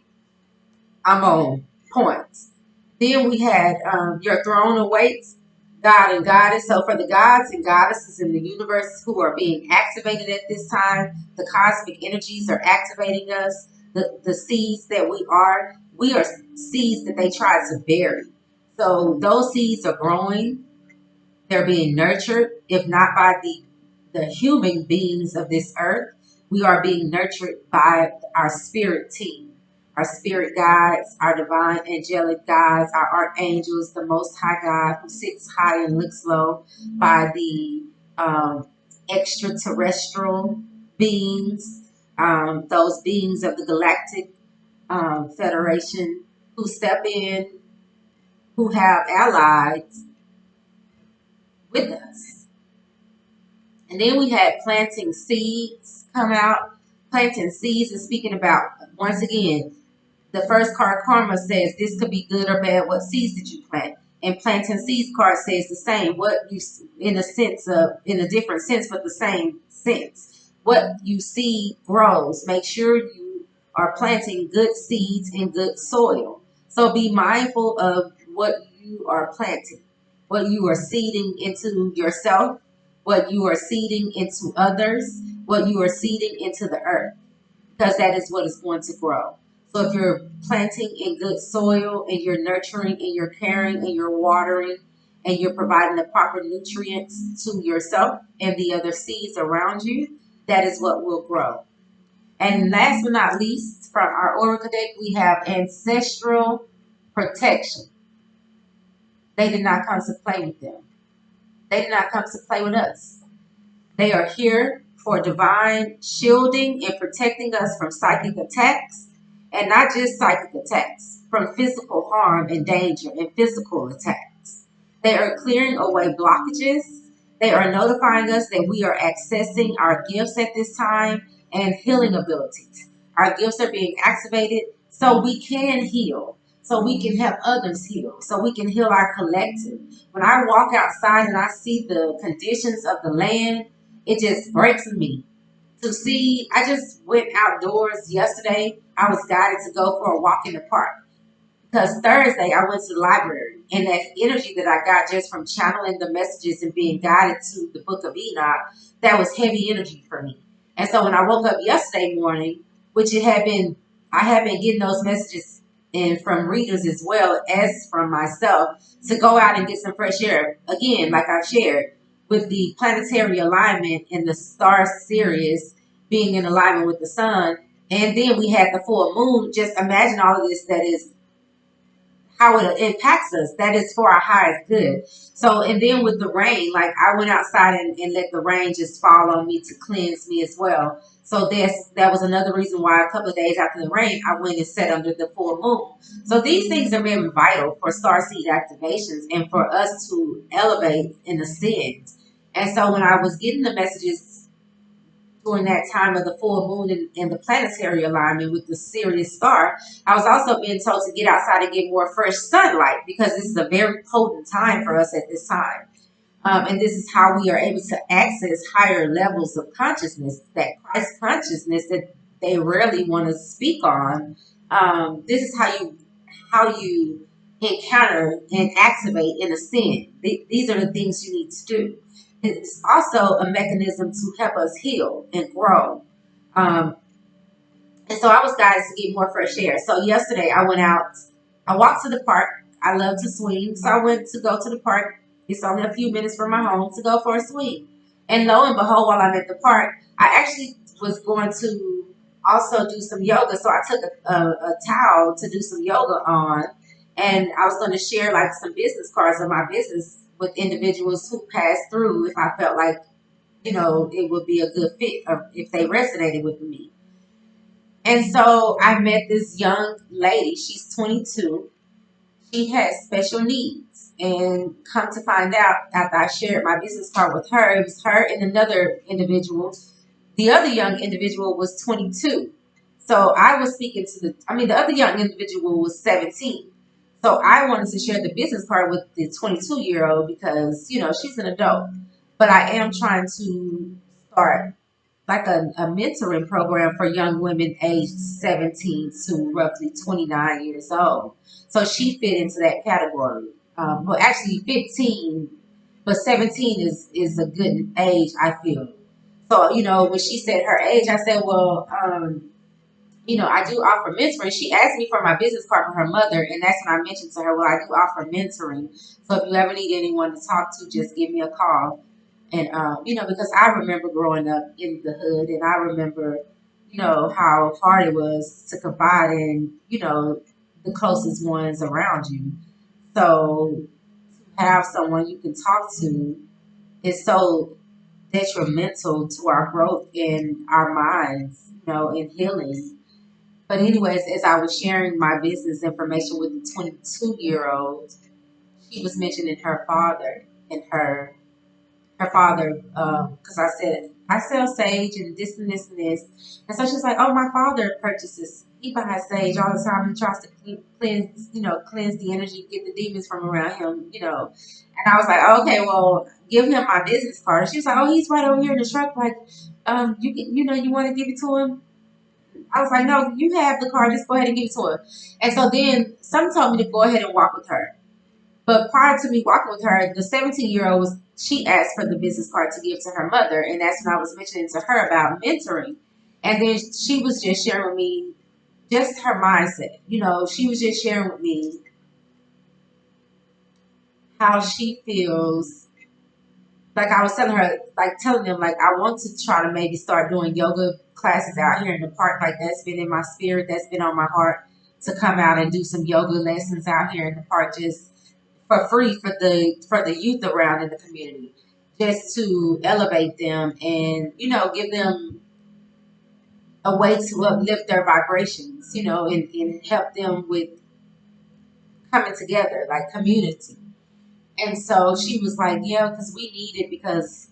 Speaker 1: I'm on points. Then we had your throne awaits, God and goddess. So for the gods and goddesses in the universe who are being activated at this time, the cosmic energies are activating us. The seeds that we are seeds that they try to bury. So those seeds are growing. They're being nurtured, if not by the human beings of this earth. We are being nurtured by our spirit team, our spirit guides, our divine angelic guides, our archangels, the Most High God who sits high and looks low, by the extraterrestrial beings, those beings of the galactic federation who step in, who have allies with us. And then we had planting seeds come out. Planting seeds is speaking about, once again, the first card, karma, says this could be good or bad. What seeds did you plant? And planting seeds card says the same. What you, in a different sense, but the same sense. What you see grows. Make sure you are planting good seeds in good soil. So be mindful of what you are planting, what you are seeding into yourself, what you are seeding into others, what you are seeding into the earth, because that is what is going to grow. So if you're planting in good soil and you're nurturing and you're caring and you're watering and you're providing the proper nutrients to yourself and the other seeds around you, that is what will grow. And last but not least, from our oracle deck, we have ancestral protection. They did not come to play with them. They did not come to play with us. They are here for divine shielding and protecting us from psychic attacks, and not just psychic attacks, from physical harm and danger and physical attacks. They are clearing away blockages. They are notifying us that we are accessing our gifts at this time and healing abilities. Our gifts are being activated so we can heal, so we can help others heal, so we can heal our collective. When I walk outside and I see the conditions of the land, it just breaks me to see. I just went outdoors yesterday I was guided to go for a walk in the park. Because Thursday I went to the library, and that energy that I got just from channeling the messages and being guided to the book of Enoch, that was heavy energy for me. And so when I woke up yesterday morning, which it had been, I had been getting those messages and from readers as well as from myself to go out and get some fresh air. Again, like I've shared, with the planetary alignment and the star Sirius being in alignment with the sun, and then we had the full moon. Just imagine all of this that is how it impacts us. That is for our highest good. So, and then with the rain, like I went outside and let the rain just fall on me to cleanse me as well. So that was another reason why a couple of days after the rain, I went and sat under the full moon. So these things are very vital for starseed activations and for us to elevate and ascend. And so when I was getting the messages during that time of the full moon and the planetary alignment with the Sirius star, I was also being told to get outside and get more fresh sunlight because this is a very potent time for us at this time. And this is how we are able to access higher levels of consciousness, that Christ consciousness that they rarely want to speak on. This is how you encounter and activate and ascend. These are the things you need to do. It's also a mechanism to help us heal and grow. Um, and so I was guided to get more fresh air. So yesterday I went out, I walked to the park. I love to swing. So I went to go to the park. It's only a few minutes from my home to go for a swing. And lo and behold, while I'm at the park, I actually was going to also do some yoga. So I took a towel to do some yoga on. And I was going to share like some business cards of my business with individuals who passed through if I felt like, it would be a good fit or if they resonated with me. And so I met this young lady. She's 22. She has special needs. And come to find out, after I shared my business card with her, it was her and another individual. The other young individual was 22. So I was speaking to the other young individual was 17. So I wanted to share the business card with the 22-year-old because, she's an adult. But I am trying to start like a mentoring program for young women aged 17 to roughly 29 years old. So she fit into that category. Well, actually 15, but 17 is a good age, I feel. So, when she said her age, I said, well, I do offer mentoring. She asked me for my business card for her mother, and that's when I mentioned to her, well, I do offer mentoring. So if you ever need anyone to talk to, just give me a call. And, because I remember growing up in the hood, and I remember, how hard it was to confide in, the closest ones around you. So to have someone you can talk to is so detrimental to our growth in our minds, in healing. But anyways, as I was sharing my business information with the 22-year-old, she was mentioning her father and her father, because I said I sell sage and this and this and this, and so she's like, "Oh, my father purchases. He buys sage all the time. He tries to cleanse the energy, get the demons from around him. And I was like, "Okay, well, give him my business card." And she was like, "Oh, he's right over here in the truck. Like, you want to give it to him?" I was like, "No, you have the card. Just go ahead and give it to him." And so then some told me to go ahead and walk with her. But prior to me walking with her, the 17-year-old she asked for the business card to give to her mother. And that's when I was mentioning to her about mentoring. And then she was just sharing with me just her mindset. She was just sharing with me how she feels. Like I was telling her, like telling them, like I want to try to maybe start doing yoga classes out here in the park. Like that's been in my spirit. That's been on my heart to come out and do some yoga lessons out here in the park, just for free for the youth around in the community, just to elevate them and give them a way to uplift their vibrations, and help them with coming together like community. And so she was like, yeah, because we need it because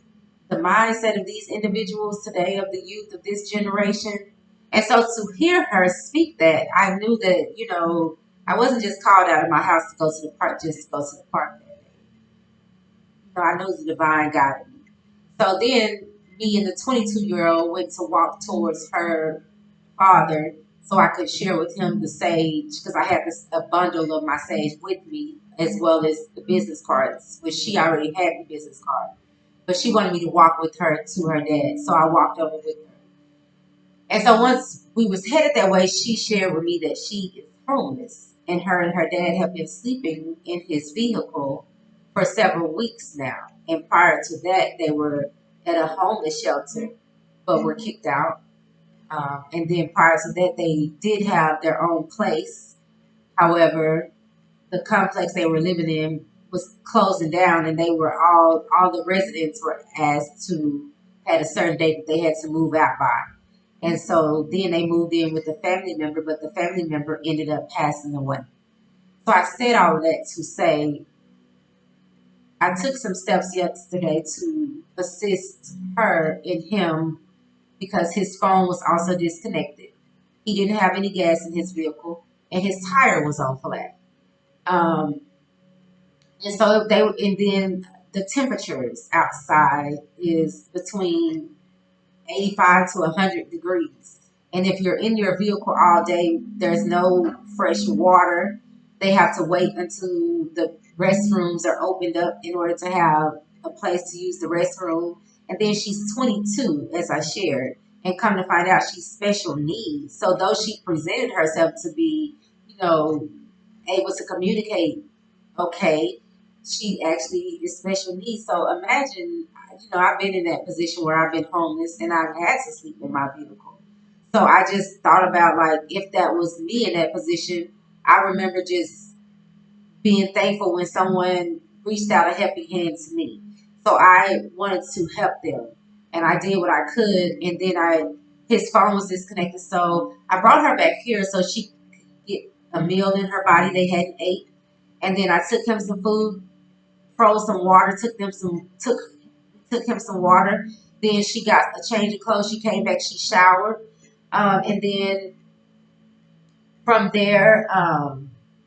Speaker 1: the mindset of these individuals today, of the youth of this generation. And so to hear her speak that, I knew that, I wasn't just called out of my house to go to the park just to go to the park that day. I know the divine guided me. So then me and the 22-year-old went to walk towards her father. so I could share with him the sage, because I had a bundle of my sage with me, as well as the business cards, which she already had the business card. But she wanted me to walk with her to her dad, so I walked over with her. And so once we was headed that way, she shared with me that she is homeless, and her dad have been sleeping in his vehicle for several weeks now. And prior to that, they were at a homeless shelter, but were kicked out. And then prior to that, they did have their own place. However, the complex they were living in was closing down, and they were all the residents were asked to had a certain date that they had to move out by. And so then they moved in with a family member, but the family member ended up passing away. So I said all of that to say I took some steps yesterday to assist her in him because his phone was also disconnected. He didn't have any gas in his vehicle, and his tire was on flat. Um, and so and then the temperatures outside is between 85 to 100 degrees. And if you're in your vehicle all day, there's no fresh water. They have to wait until the restrooms are opened up in order to have a place to use the restroom. And then she's 22, as I shared. And come to find out, she's special needs. So though she presented herself to be, able to communicate okay, she actually is special needs. So imagine, I've been in that position where I've been homeless and I've had to sleep in my vehicle. So I just thought about like if that was me in that position, I remember just being thankful when someone reached out a helping hand to me. So I wanted to help them, and I did what I could. And then his phone was disconnected, so I brought her back here so she could get a meal in her body they hadn't ate. And then I took him some food, froze some water, took him some water. Then she got a change of clothes. She came back, she showered, and then from there,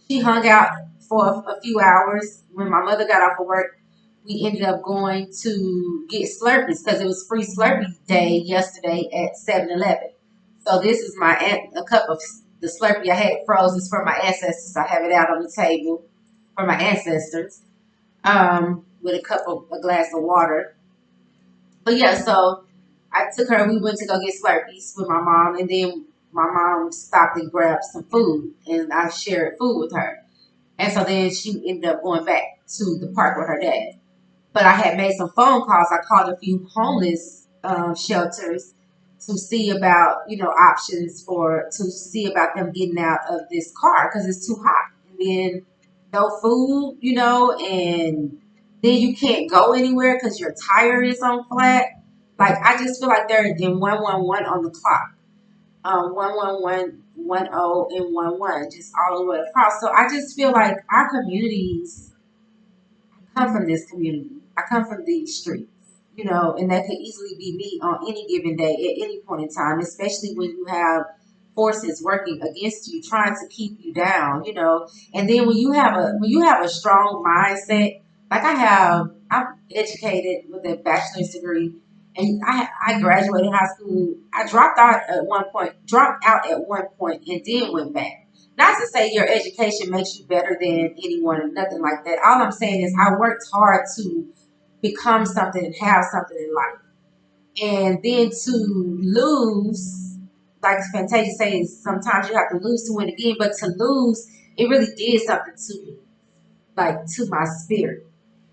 Speaker 1: she hung out for a few hours. When my mother got off of work, we ended up going to get Slurpees because it was free Slurpee day yesterday at 7-Eleven. So this is a cup of the Slurpee I had frozen. It's for my ancestors. I have it out on the table for my ancestors, with a glass of water. But yeah, so I took her. We went to go get Slurpees with my mom, and then my mom stopped and grabbed some food, and I shared food with her. And so then she ended up going back to the park with her dad. But I had made some phone calls. I called a few homeless shelters to see about options to see about them getting out of this car because it's too hot. And then no food, and then you can't go anywhere because your tire is on flat. Like I just feel like they're in 111 on the clock. 111, 10, and 11, just all the way across. So I just feel like our communities come from this community. I come from these streets, and that could easily be me on any given day at any point in time, especially when you have forces working against you, trying to keep you down, And then when you have a strong mindset, like I'm educated with a bachelor's degree, and I graduated high school. I dropped out at one point, and then went back. Not to say your education makes you better than anyone or nothing like that. All I'm saying is I worked hard to become something and have something in life. And then to lose, like Fantasia says, sometimes you have to lose to win again. But to lose, it really did something to me, like to my spirit.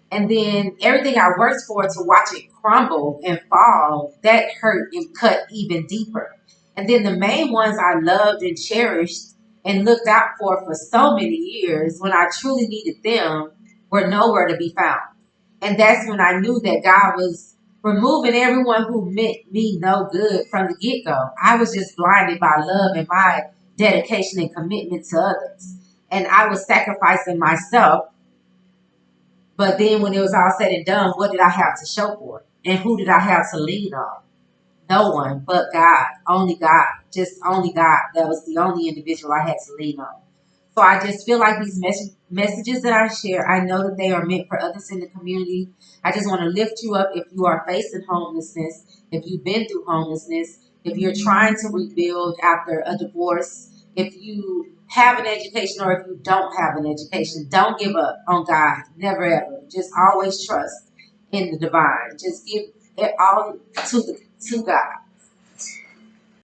Speaker 1: And then everything I worked for to watch it crumble and fall, that hurt and cut even deeper. And then the main ones I loved and cherished and looked out for so many years when I truly needed them were nowhere to be found. And that's when I knew that God was removing everyone who meant me no good from the get go. I was just blinded by love and my dedication and commitment to others. And I was sacrificing myself, but then when it was all said and done, what did I have to show for it? And who did I have to lean on? No one but God. Only God. Just only God. That was the only individual I had to lean on. So I just feel like these messages that I share, I know that they are meant for others in the community. I just want to lift you up if you are facing homelessness, if you've been through homelessness, If you're trying to rebuild after a divorce, if you have an education or if you don't have an education, don't give up on God. Never ever. Just always trust in the divine. Just give it all to God.